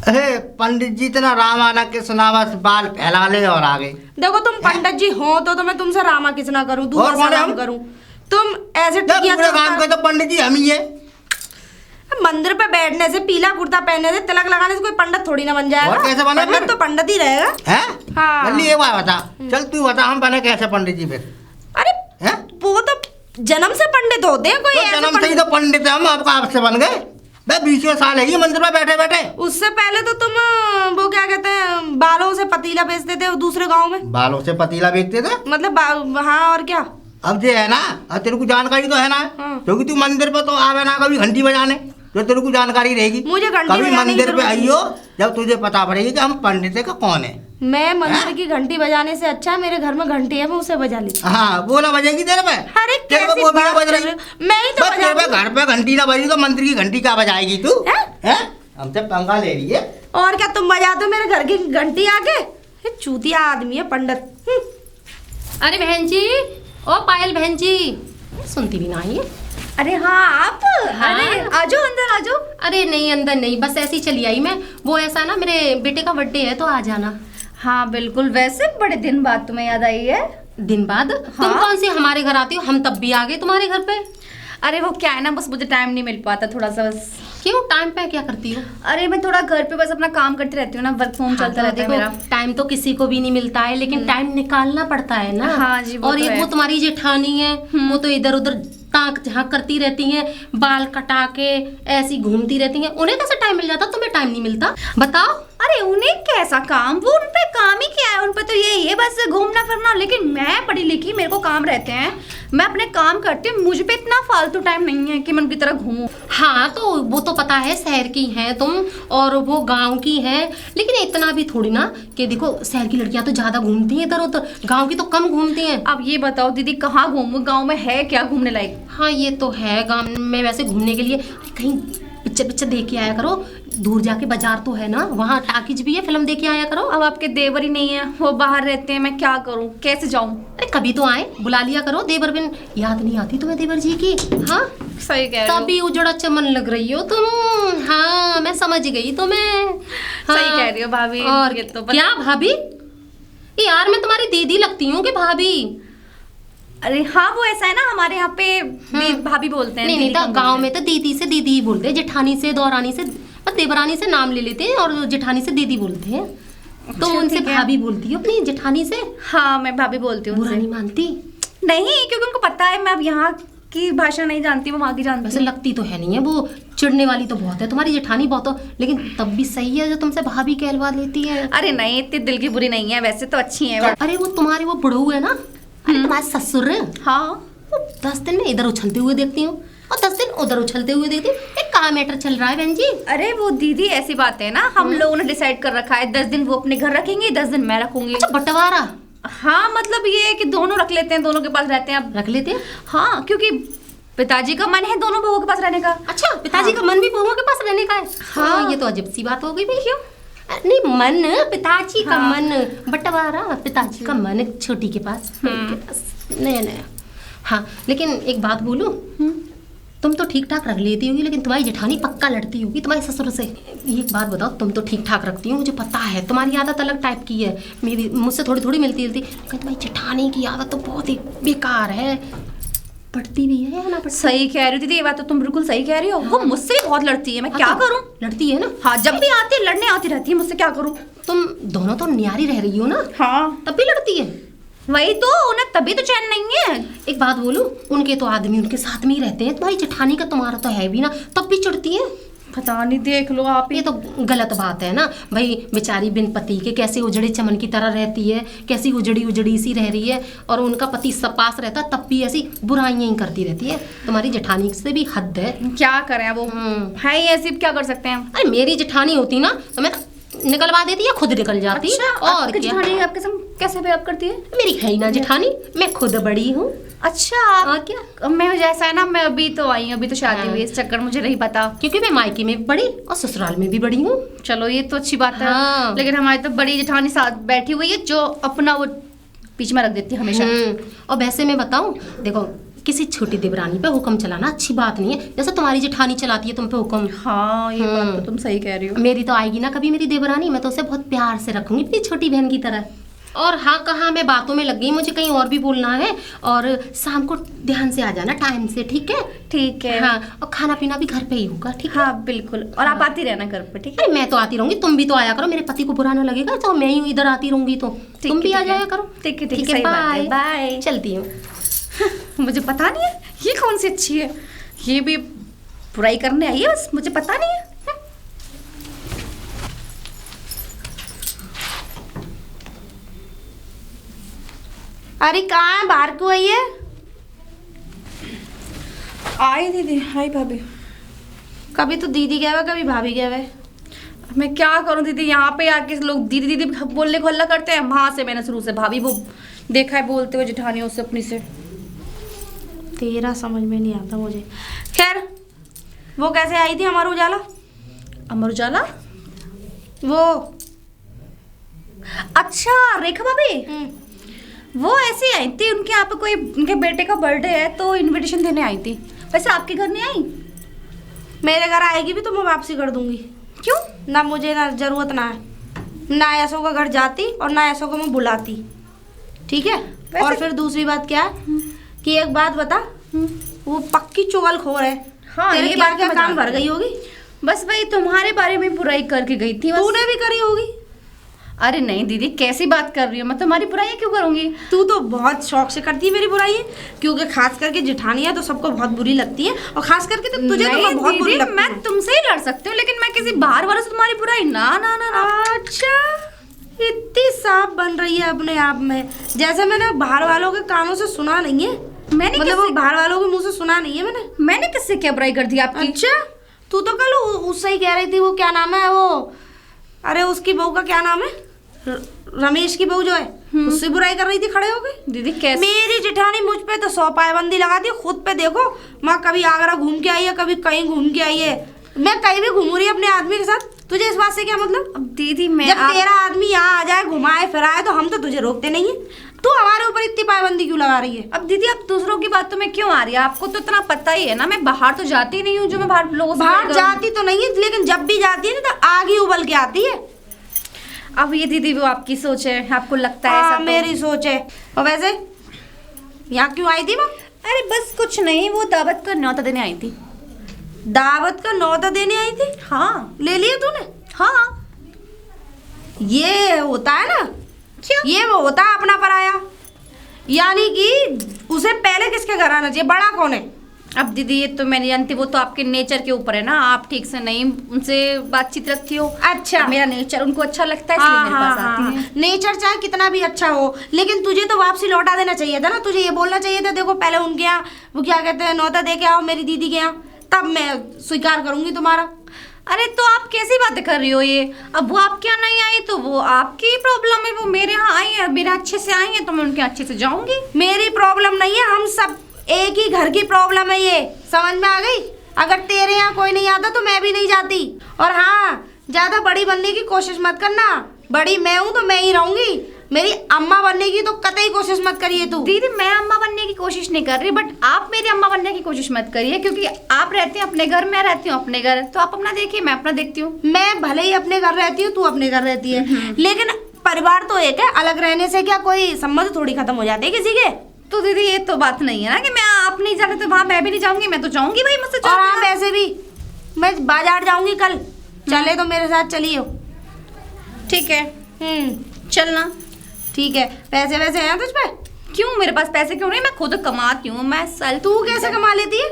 अरे पंडित जी इतना रामायण के सुनावा बाल फैला ले और आगे। देखो तुम पंडित जी हो तो मैं तुमसे रामा किसना करूं, तू और कौन है सलाम हम? करूं। तुम ऐसे जब टिकिया पूरे काम के तो पंडित जी हम ही है। मंदिर पे बैठने से, पीला कुर्ता पहनने से, तिलक लगाने से कोई पंडित थोड़ी ना बन जाएगा। और कैसे बने पंडित फिर? तो पंडित ही रहेगा। हैं? हाँ। जल्दी एक बार बता, चल तू बता हम बने कैसे पंडित जी फिर? अरे हैं? वो तो जन्म से पंडित होते हैं, कोई तो ऐसे जन्म से ही पंडित। तो पंडित है हम, आपका आपसे बन गए। भाई 20 साल है ये मंदिर में बैठे बैठे। उससे पहले तो तुम वो क्या कहते हैं, बालों से पतीला बेचते थे दूसरे गांव में। बालों से पतीला बेचते थे। मतलब हाँ, और क्या। अब ये है ना, अब तेरे को जानकारी तो है ना, हाँ। क्योंकि तू मंदिर पे तो आवे ना कभी घंटी बजाने, तो तेरे को जानकारी रहेगी। मुझे घंटी कभी बजाने की मंदिर पे जरूरत नहीं। आइयो जब तुझे पता पड़ेगी कि हम पंडित है का कौन है। मैं मंदिर की घंटी बजाने से अच्छा मेरे घर में घंटी है, मैं उसे बजा ली। हाँ वो ना बजेगी तेरे पे। अरे तेरे पे कैसी वो भी ना बात बज कर रही। रहे हो? मैं ही तो बस बजा तेरे पे दूँ। घर पे घंटी ना बजी तो मंदिर की घंटी क्या बजाएगी तू? हैं? हमसे पंगा ले रही है। और क्या तुम बजा दो मेरे घर की घंटी आके? ये चूतिया आदमी है पंडित। अरे बहन जी, ओ पायल बहन जी, सुनती भी ना है ये। अरे हाँ आप। हाँ। अरे आजो अंदर आजो। अरे नहीं अंदर नहीं, बस ऐसे ही चली आई मैं। वो ऐसा ना मेरे बेटे का बर्थडे है तो आ जाना। हाँ बिल्कुल, वैसे बड़े दिन बाद तुम्हें याद आई है। दिन बाद? तुम हाँ। कौन सी हमारे घर आती हो? हम तब भी आ गए तुम्हारे घर पे। अरे वो क्या है ना, बस मुझे टाइम नहीं मिल पाता थोड़ा सा बस। क्यों? टाइम पे क्या करती हो? अरे मैं थोड़ा घर पे बस अपना काम करती रहती हूँ ना, वर्क फ्रॉम चलता रहता है मेरा। टाइम तो किसी को भी नहीं मिलता है, लेकिन टाइम निकालना पड़ता है ना। हाँ जी, वो और तो ये है। वो तुम्हारी जेठानी है, वो तो इधर उधर ताक झांक करती रहती हैं, बाल कटा के ऐसी घूमती रहती हैं। उन्हें कैसे टाइम मिल जाता? तुम्हें टाइम नहीं मिलता? बताओ। अरे उन्हें कैसा काम, वो उन पे काम ही क्या है, उन पे तो यही है बस घूमना फिरना। लेकिन मैं पढ़ी लिखी, मेरे को काम रहते हैं, मैं अपने काम करती हूँ, मुझ पे इतना फालतू टाइम नहीं है कि मैं उनकी तरह घूमूं। हाँ तो वो तो पता है शहर की हैं तुम और वो गांव की हैं, लेकिन इतना भी थोड़ी ना कि देखो शहर की लड़कियां तो ज्यादा घूमती हैं इधर उधर, गांव की तो कम घूमती हैं। अब ये बताओ दीदी, कहाँ घूमूं? गाँव में है क्या घूमने लायक? हाँ ये तो है, गांव में वैसे घूमने के लिए कहीं पिक्चर पिक्चर देख के आया करो। दूर जाके बाजार तो है ना, वहाँ टाकीज भी है, फिल्म देख के आया करो। अब आपके देवर ही नहीं है, वो बाहर रहते हैं, मैं क्या करूं, कैसे जाऊं? अरे कभी तो आए, बुला लिया करो। देवर बिन याद नहीं आती तुम्हें देवर जी की? हाँ सही कह रहे हो। तभी उजड़ा चमन लग रही हो तुम। हाँ मैं समझ गई तुम्हें। हाँ, सही कह रही हो भाभी। और ये तो क्या भाभी? यार मैं तुम्हारी दीदी लगती हूँ कि भाभी? अरे हाँ, वो ऐसा है ना, हमारे यहाँ पे भाभी बोलते हैं। नहीं दीदी नहीं, कम गांव बोलते में तो दीदी से दीदी ही बोलते हैं, जेठानी से दौरानी से बस देवरानी से नाम ले लेते हैं और जेठानी से दीदी बोलते हैं। तो अच्छा, उनसे ठीक है। भाभी बोलती हो अपनी जेठानी से? हैं। हाँ मैं भाभी बोलती हूँ बुरा उनसे। नहीं मानती? नहीं, क्योंकि उनको पता है मैं अब यहाँ की भाषा नहीं जानती, वो वहाँ की जानती वैसे हूँ। लगती तो है नहीं है, वो चिढ़ने वाली तो बहुत है तुम्हारी जेठानी बहुत हो, लेकिन तब भी सही है जो तुमसे भाभी कहलवा लेती है। अरे नहीं, इतनी दिल की बुरी नहीं है, वैसे तो अच्छी है वो। अरे वो तुम्हारे वो बुढ़ऊ है ना, अरे तुम्हारे ससुर है, हाँ वो 10 दिन में इधर उछलते हुए देखती हूँ और 10 दिन उधर उछलते हुए देखती हूँ। एक कहाँ मैटर चल रहा है बहन जी? अरे वो दीदी ऐसी बात है ना, हम लोगों ने डिसाइड कर रखा है 10 दिन वो अपने घर रखेंगे, 10 दिन मैं रखूंगी। अच्छा बंटवारा हाँ मतलब ये है कि दोनों रख लेते हैं, दोनों के पास रहते हैं अब। रख लेते हैं। हाँ क्योंकि पिताजी का मन है दोनों बहुओं के पास रहने का। अच्छा पिताजी का मन भी बहुओं के पास रहने का है? हाँ। ये तो अजब सी बात हो गई भाई। क्यों? नहीं मन पिताजी का हाँ। मन, बंटवारा पिताजी का मन छोटी के पास, बड़ी के पास नया नया। हाँ लेकिन एक बात बोलूं, तुम तो ठीक ठाक रख लेती होगी, लेकिन तुम्हारी जेठानी पक्का लड़ती होगी तुम्हारे ससुर से। एक बात बताओ, तुम तो ठीक ठाक रखती हो, मुझे पता है तुम्हारी आदत अलग टाइप की है, मेरी मुझसे थोड़ी थोड़ी मिलती जुलती, लेकिन तुम्हारी जेठानी की आदत तो बहुत ही बेकार है। पढ़ती भी है या ना पढ़ती? सही कह रही हो दीदी, ये बात तो तुम बिल्कुल सही कह रही हो। वो मुझसे भी बहुत लड़ती है, मैं क्या हाँ, तो करूं? लड़ती है ना? हाँ जब भी आती है लड़ने आती रहती है मुझसे, क्या करूं? तुम दोनों तो न्यारी रह रही हो ना, हाँ तब भी लड़ती है। वही तो, उन्हें तभी तो चैन नहीं है। एक बात बोलूं, उनके तो आदमी उनके साथ में ही रहते हैं, तुम्हारी जेठानी का तुम्हारा तो है भी ना, तब भी चिढ़ती है। पता नहीं, देख लो आप ही। ये तो गलत बात है ना भाई। बेचारी बिन पति के कैसे उजड़े चमन की तरह रहती है, कैसी उजड़ी उजड़ी सी रह रही है, और उनका पति सब पास रहता तब भी ऐसी बुराइयां ही करती रहती है। तुम्हारी जेठानी से भी हद है। क्या करें वो, है ही ऐसी, क्या कर सकते हैं। अरे मेरी जेठानी होती ना तो मैं निकलवा देती या खुद निकल जाती। अच्छा, और आपकी क्या, जेठानी आपके संग कैसे बिहेव करती है? मेरी है ही ना जेठानी, मैं खुद बड़ी हूँ। अच्छा, और क्या, मैं जैसा है ना, मैं अभी तो आई हूँ, अभी तो शादी हुई है, इस चक्कर मुझे नहीं पता। क्योंकि मैं मायके में भी बड़ी और ससुराल में भी बड़ी हूँ। चलो ये तो अच्छी बात है। हाँ। लेकिन हमारी तो बड़ी जेठानी साथ बैठी हुई है जो अपना वो बीच में रख देती है हमेशा। और वैसे मैं बताऊं, देखो किसी छोटी देवरानी पे हुक्म चलाना अच्छी बात नहीं है। जैसे तुम्हारी जेठानी चलाती है तुम पे हुक्म। हाँ, ये बात तो तुम सही कह रही हो। मेरी तो आएगी ना कभी मेरी देवरानी, मैं तो उसे बहुत प्यार से रखूंगी अपनी छोटी बहन की तरह। और हाँ, कहाँ मैं बातों में लग गई, मुझे कहीं और भी बोलना है। और शाम को ध्यान से आ जाना, टाइम से, ठीक है? ठीक है। हाँ, और खाना पीना भी घर पे ही होगा, ठीक है? हाँ बिल्कुल, और आप आती रहना घर पे, ठीक है? अरे मैं तो आती रहूंगी, तुम भी तो आया करो। मेरे पति को बुरा ना लगेगा तो मैं ही इधर आती रहूंगी, तो तुम भी आ जाया करो। ठीक है, ठीक है, सही बात है, बाय। चलती हूँ। मुझे पता नहीं है ये कौन सी अच्छी है, ये भी बुराई करने आई है, बस मुझे पता नहीं है। अरे कहाँ है, बाहर क्यों आई है? आई दीदी, हाय भाभी। कभी तो दीदी गए हुए, कभी भाभी गए हुए। मैं क्या करूं दीदी, यहाँ पे आके लोग दीदी दीदी बोलने को हल्ला करते हैं। वहां से मैंने शुरू से भाभी वो देखा है बोलते हुए जेठानियों से अपनी से। तेरा समझ में नहीं आता मुझे। खैर, वो कैसे आई थी अमर उजाला? अमर उजाला, वो अच्छा रेखा भाभी, वो ऐसे आई थी। उनके यहाँ पे कोई उनके बेटे का बर्थडे है तो इनविटेशन देने आई थी। वैसे आपके घर नहीं आई? मेरे घर आएगी भी तो मैं वापसी कर दूंगी। क्यों? ना मुझे ना जरूरत ना है, ना ऐसों का घर जाती और ना ऐसों को मैं बुलाती, ठीक है? और फिर दूसरी बात क्या है कि एक बात बता, वो पक्की चुगलखोर है। हाँ, तेरे ये क्या बात क्या मैं काम जानती भर गई होगी। बस वही तुम्हारे बारे में बुराई करके गई थी बस। तूने भी करी होगी। अरे नहीं दीदी, कैसी बात कर रही हो, मैं तुम्हारी बुराई क्यों करूंगी? तू तो बहुत शौक से करती है मेरी बुराई, क्योंकि खास करके जेठानी है तो सबको बहुत बुरी लगती है, और खास करके तो तुझे तो मैं बहुत बुरी लगती मैं हूँ। तुमसे ही लड़ सकती हूँ, लेकिन मैं किसी बाहर वाले से तुम्हारी बुराई ना ना ना ना। अच्छा, इतनी साफ बन रही है अपने आप में, जैसे मैंने बाहर वालों के कानों से सुना नहीं है। मैंने मतलब वो बाहर वालों के मुंह से सुना नहीं है मैंने किससे क्या बुराई कर दी आपकी? अच्छा, तू तो कल उससे ही कह रही थी, वो क्या नाम है वो, अरे उसकी बहू का क्या नाम है, रमेश की बहू जो है, उससे बुराई कर रही थी खड़े होके। दीदी कैसे? मेरी जेठानी मुझ पे तो 100 पाबंदी लगाती है। खुद पे देखो, माँ कभी आगरा घूम के आई है, कभी कहीं घूम के आई है। मैं कहीं भी घूम रही है अपने आदमी के साथ, तुझे इस बात से क्या मतलब? अब दीदी मैं जब तेरा आदमी यहाँ आ जाए, घुमाए फिराए, तो हम तो तुझे रोकते नहीं है। तू हमारे ऊपर इतनी पाबंदी क्यों लगा रही है? अब दीदी आप दूसरों की बातों में क्यों आ रही है? आपको तो इतना पता ही है ना, मैं बाहर तो जाती नहीं हूँ जो मैं बाहर लोगों से बाहर बुराई करूं। जाती तो नहीं है, लेकिन जब भी जाती है ना तो आग ही उबल के आती है। अब ये दीदी वो आपकी सोच है, आपको लगता है ऐसा तो। मेरी सोच है। और वैसे यहाँ क्यों आई थी वो? अरे बस कुछ नहीं, वो दावत का न्योता देने आई थी। दावत का न्योता देने आई थी? हाँ। ले लिया तूने? हाँ। ये होता है ना, क्या? ये वो होता है अपना पराया, यानी कि उसे पहले किसके घर आना चाहिए, बड़ा कौन है? अब दीदी ये तो मैं नहीं जानती, वो तो आपके नेचर के ऊपर है ना, आप ठीक से नहीं उनसे बातचीत रखती हो। अच्छा, मेरा नेचर उनको अच्छा लगता है इसलिए मेरे पास आती है। नेचर चाहे कितना भी अच्छा हो, लेकिन तुझे तो वापसी लौटा देना चाहिए था ना। तुझे ये बोलना चाहिए था, देखो पहले उनके यहाँ वो क्या कहते हैं, न्योता दे के आओ मेरी दीदी के यहाँ, तब मैं स्वीकार करूंगी तुम्हारा। अरे तो आप कैसी बातें कर रही हो ये? अब वो आपके यहाँ नहीं आई तो वो आपकी प्रॉब्लम है, वो मेरे यहाँ आई है, मेरे अच्छे से आई है तो मैं उनके अच्छे से जाऊंगी। मेरी प्रॉब्लम नहीं है, हम सब एक ही घर की प्रॉब्लम है, ये समझ में आ गई? अगर तेरे यहाँ कोई नहीं आता तो मैं भी नहीं जाती। और हाँ, ज्यादा बड़ी बनने की कोशिश मत करना, बड़ी मैं हूँ तो मैं ही रहूंगी। मेरी अम्मा बनने की तो कतई कोशिश मत करिए तू। दीदी मैं अम्मा बनने की कोशिश नहीं कर रही, बट आप मेरी अम्मा बनने की कोशिश मत करिए, क्योंकि आप रहती हैं अपने घर, मैं रहती हूँ अपने घर, तो आप अपना देखिए, मैं अपना देखती हूँ। मैं भले ही अपने घर रहती हूँ, तू अपने घर रहती है, लेकिन परिवार तो एक है। अलग रहने से क्या कोई संबंध थोड़ी खत्म हो जाते हैं किसी के? तो दीदी ये तो बात नहीं है ना कि मैं आप नहीं जा रहे तो वहाँ मैं भी नहीं जाऊंगी, मैं तो जाऊंगी भाई, मुझसे और हाँ, वैसे भी मैं बाजार जाऊंगी कल, चले तो मेरे साथ चलियो। ठीक है, चलना। ठीक है। पैसे वैसे हैं तुझ पे? क्यों, मेरे पास पैसे क्यों नहीं, मैं खुद कमाती हूँ। मैं तू कैसे कमा लेती है?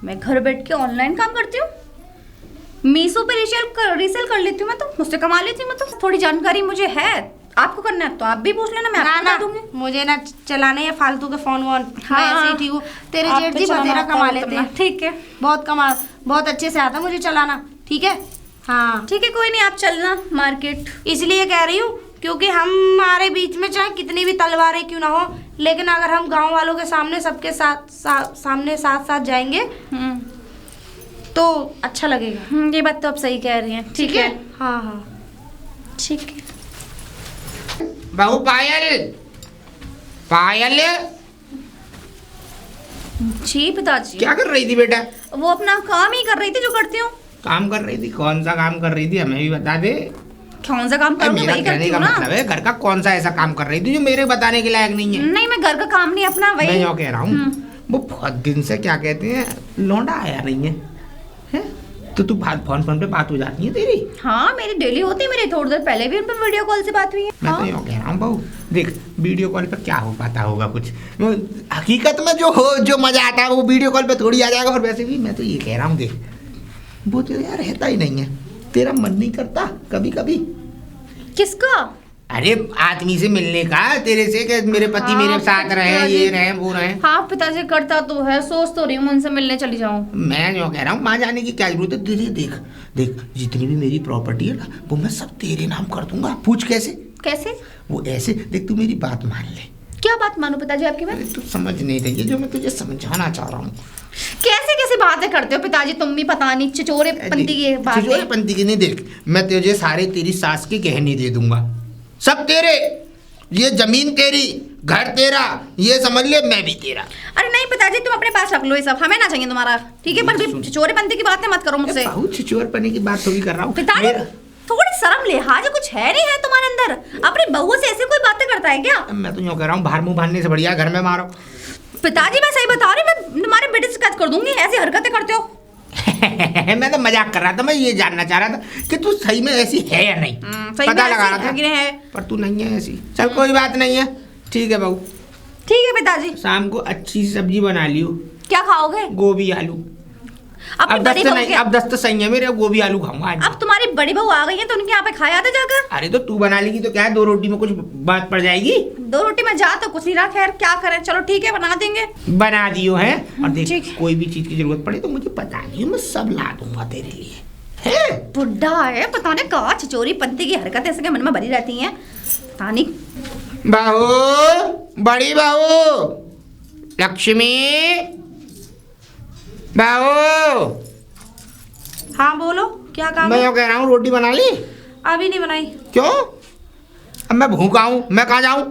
मैं घर बैठ के ऑनलाइन काम करती हूँ। मीशो पे रीसेल कर लेती हूँ मैं, तो मुझसे कमा लेती हूँ मैं, तो थोड़ी जानकारी मुझे है। आपको करना है तो आप भी पूछ लेना, मैं ना आपको ना बता दूंगी। मुझे ना चलाने है फालतू के फोन वोन। मैं ऐसे ही ठीक हूँ। तेरे आप जेठ पे जी चलाना बतेरा आता कमा है, लेते हैं। ठीक है। बहुत अच्छे से आता है मुझे चलाना। ठीक है हाँ ठीक है, कोई नहीं, आप चलना मार्केट। इसलिए कह रही हूँ क्योंकि हमारे बीच में चाहे कितनी भी तलवारें क्यों ना हो, लेकिन अगर हम गांव वालों के सामने सबके सामने साथ साथ जाएंगे तो अच्छा लगेगा। ये बात तो आप सही कह रही हैं। ठीक है, हाँ हाँ ठीक है। बहू पायल, पायल जी पिताजी। क्या कर रही थी बेटा? वो अपना काम ही कर रही थी जो करती हूँ। काम कर रही थी? कौन सा काम कर रही थी, हमें भी बता दे। कौन सा काम करूँ, मेरा वही कहने करती का हूँ ना। मतलब है घर का कौन सा ऐसा काम कर रही थी जो मेरे बताने के लायक नहीं है? नहीं, मैं घर का काम नहीं अपना मैं वही। यो कह रहा हूँ वो बहुत दिन से क्या कहते हैं लौंडा आया नहीं है, हैं? तो तू फोन पे बात हो जाती है तेरी? हाँ, मेरी डेली होती है, मेरी थोड़ी देर पहले भी उन पर वीडियो कॉल से बात हुई है। मैं तो यो कह रहा हूँ बहू देख, वीडियो कॉल पे क्या हो पाता होगा कुछ, हकीकत में जो मजा आता है वो वीडियो कॉल पे थोड़ी आ जाएगा। और वैसे भी मैं तो ये कह रहा हूँ देख, वो तो यार रहता ही नहीं है, तेरा मन नहीं करता कभी कभी? किसका? अरे आदमी से मिलने का, तेरे से कि मेरे पति हाँ, मेरे साथ रहे, पिताजी। ये रहे वो रहे। हाँ पिताजी, करता तो है, सोच तो रही हूँ उनसे मिलने चली जाऊँ। मैं जो कह रहा हूँ वहाँ जाने की क्या जरूरत है? दीदी देख देख, जितनी भी मेरी प्रॉपर्टी है ना वो मैं सब तेरे नाम कर दूंगा। पूछ कैसे? कैसे? वो ऐसे देख, तू मेरी बात मान ले। क्या बात मानू पिताजी आपकी बात? अरे तू समझ नहीं रही है जो मैं तुझे समझाना चाह रहा हूँ। कैसे कैसे बातें करते हो पिताजी, तुम भी पता नहीं चिचोरे पंती की बातें। चिचोरे पंती की नहीं, देख मैं तुझे सारे तेरी सास के गहने दे दूंगा, सब तेरे, ये जमीन तेरी, घर तेरा, ये समझ ले मैं भी तेरा। अरे नहीं पिताजी, तुम अपने पास रख लो ये सब, हमें ना चाहिए तुम्हारा। ठीक है, पर भी चिचोरे पंती की बातें मत करो मुझसे। बहुत छिचोर पने की बात थोड़ी कर रहा हूँ पिताजी, थोड़ी शर्म लिहाज कुछ है नहीं है तुम्हारे अंदर? अपनी बहू से ऐसे कोई बातें करता है क्या? मैं तो यूँ कह रहा हूँ बाहर मुंह बांधने से बढ़िया घर में मारो। पिताजी मैं सही बता रही हूँ, मैं तुम्हारे बेटे से शिकायत कर दूंगी, ऐसी हरकतें करते हो। मैं तो मजाक कर रहा था, मैं ये जानना चाह रहा था कि तू सही में ऐसी है या नहीं। सही पता में लगा ऐसी रहा था है कि नहीं है। पर तू नहीं है ऐसी। चल कोई बात नहीं है, ठीक है बहू, ठीक है पिताजी। शाम को अच्छी सी सब्जी बना लियो। क्या खाओगे? गोभी आलू। अपनी अब बड़ी दस्त बहू नहीं, के, अब दस्त सही है मेरे, अब गोभी आलू खाऊंगा आज। अब तुम्हारी बड़ी बहू आ गई है तो उनके यहाँ पे खाया था जाकर। अरे तो तू बना लेगी तो क्या है, 2 रोटी में कुछ बात पड़ जाएगी। 2 रोटी में जा तो कुछ नहीं रहा, खैर क्या करें, चलो ठीक है बना देंगे। बना दियो है। और ठीक देख है। कोई भी चीज की जरूरत पड़े तो मुझे बता दियो, मैं सब ला दूंगा तेरे लिए, है? बुढ़ा है, पता नहीं कहा चिचोरी पंती की हरकतें इसके मन में भरी रहती हैं, पता नहीं। बहू, बड़ी बहू, लक्ष्मी बहू। हाँ बोलो क्या काम मैं है? यो कह रहा हूँ रोटी बना ली? अभी नहीं बनाई। क्यों? अब मैं भूखा हूँ, मैं कहाँ जाऊँ?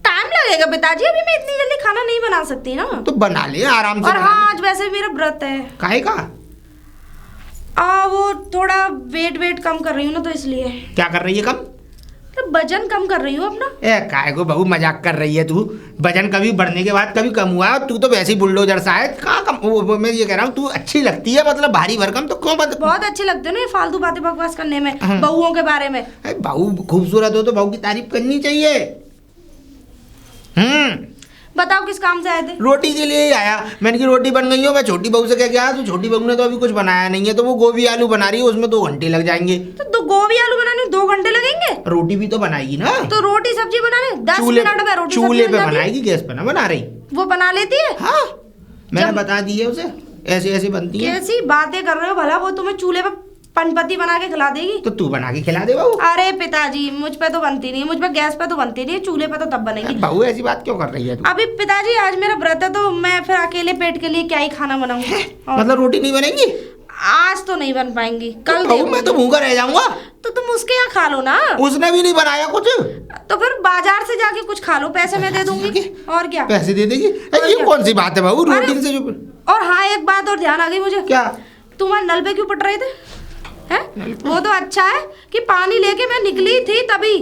टाइम लगेगा पिताजी, अभी मैं इतनी जल्दी खाना नहीं बना सकती ना। तो बना ले आराम से। और बना हाँ ले। आज वैसे भी मेरा व्रत है। काहे का? वो थोड़ा वेट कम कर रही हूँ ना तो इसलिए। क्या कर रही है कम? तो वजन कम कर रही हूँ अपना। ए काहे को बहू मजाक कर रही है तू? वजन कभी बढ़ने के बाद कभी कम हुआ है? तू तो वैसे ही बुलडोजर सा है, कहाँ कम? वो मैं ये कह रहा हूँ तू अच्छी लगती है, मतलब भारी भरकम तो क्यों बहुत अच्छे लगते हो ना ये फालतू बातें बकवास करने में, बहुओं के बारे में। बहू खूबसूरत हो तो बहू की तारीफ करनी चाहिए। बताओ किस काम से आए थे? रोटी के लिए ही आया, मैंने की रोटी बन गई हो, मैं छोटी बहू से कह के आया, तो छोटी बहू ने तो अभी कुछ बनाया नहीं है, तो वो गोभी आलू बना रही है, उसमें 2 घंटे लग जाएंगे। तो गोभी आलू बनाने में 2 घंटे लगेंगे? रोटी भी तो बनाएगी ना। तो रोटी सब्जी बनाने 10 चूल्हे मिनट में रोटी चूल्हे सब्जी पे बन जाती है। बनाएगी, गैस पे ना बना रही। वो बना लेती है? हाँ मैंने बता दी है उसे, ऐसे ऐसे बनती है। कैसी बातें कर रहे हो भला, वो तुम्हें चूल्हे पे पनपति बना के खिला देगी? तो तू बना के खिला दे बहू। अरे पिताजी मुझ पे तो बनती नहीं, मुझ पे गैस पे तो बनती नहीं, चूल्हे पे तो तब बनेगी। बहू ऐसी बात क्यों कर रही है तू? अभी पिताजी आज मेरा व्रत है तो मैं फिर अकेले पेट के लिए क्या ही खाना बनाऊंगी। मतलब रोटी नहीं बनेगी? आज तो नहीं बन पाएंगी, कल बहू मैं तो भूखा रह जाऊंगा। तो तुम उसके यहाँ खा लो ना। उसने भी नहीं बनाया कुछ। तो फिर बाजार से जाके कुछ खा लो, पैसे मैं दे दूंगी। और क्या? पैसे दे देगी? ये क्या? कौन सी बात है बहू, अरे, रोटी से जो। और हाँ एक बात और ध्यान आ गई मुझे। क्या? तुम्हारे नल पे क्यों पट रहे थे हैं? वो तो अच्छा है कि पानी लेके मैं निकली थी तभी।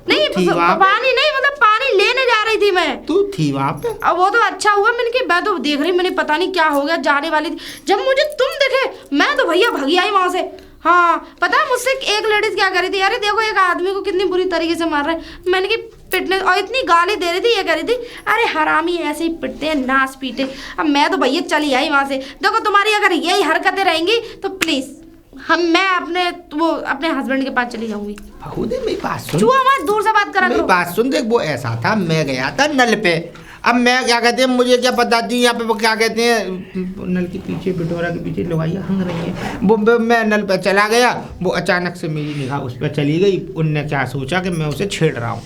नहीं थी वहाँ पे? पानी नहीं, मतलब पानी लेने जा रही थी मैं। तू थी वहाँ पे? अब वो तो अच्छा हुआ, मैंने कि मैं तो देख रही, मैंने पता नहीं क्या हो गया, जाने वाली थी जब मुझे तुम देखे मैं तो भैया भगी आई वहां से। हाँ पता है मुझसे एक लेडीज क्या कर रही थी, अरे देखो एक आदमी को कितनी बुरी तरीके से मार रहे हैं। मैंने कि पिटने, और इतनी गाली दे रही थी, ये कह रही थी अरे हरामी ऐसे ही पिटते हैं, नाच पीटे। अब मैं तो भैया चली आई वहां से। देखो तुम्हारी अगर यही हरकतें रहेंगी तो प्लीज मैं अपने हस्बैंड के पास चली जाऊंगी। बहू दे मेरी बात सुन, चूहा मत, दूर से बात करा मेरी करो। बात सुन। देख वो ऐसा था, मैं गया था नल पे। अब मैं क्या कहते हैं, मुझे क्या पता थी यहाँ पे वो क्या कहते हैं, नल के पीछे बिटोरा के पीछे लुगाइयाँ हंग रही हैं। वो मैं नल पे चला गया, वो अचानक से मेरी निगाह उस पर चली गई। उनने क्या सोचा कि मैं उसे छेड़ रहा हूँ।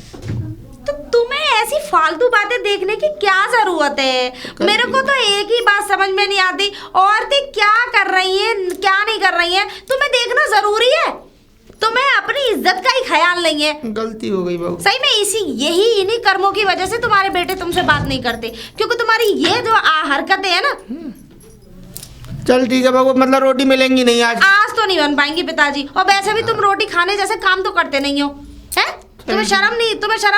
तो तुम्हें ऐसी फालतू बातें देखने की क्या जरूरत है? मेरे को तो एक ही बात समझ में नहीं आती, औरतें क्या कर रही हैं क्या नहीं कर रही हैं, तुम्हें देखना जरूरी है? तुम्हें अपनी इज्जत का ही ख्याल नहीं है। गलती हो गई बहू। सही में इन्हीं कर्मों की वजह से तुम्हारे बेटे तुमसे बात नहीं करते, क्योंकि तुम्हारी ये जो हरकतें है ना। चल ठीक है बहू, मतलब रोटी मिलेंगी नहीं आज? आज तो नहीं बन पाएंगी पिताजी, और वैसे भी तुम रोटी खाने जैसे काम तो करते नहीं हो, हैं? तुम्हें शर्म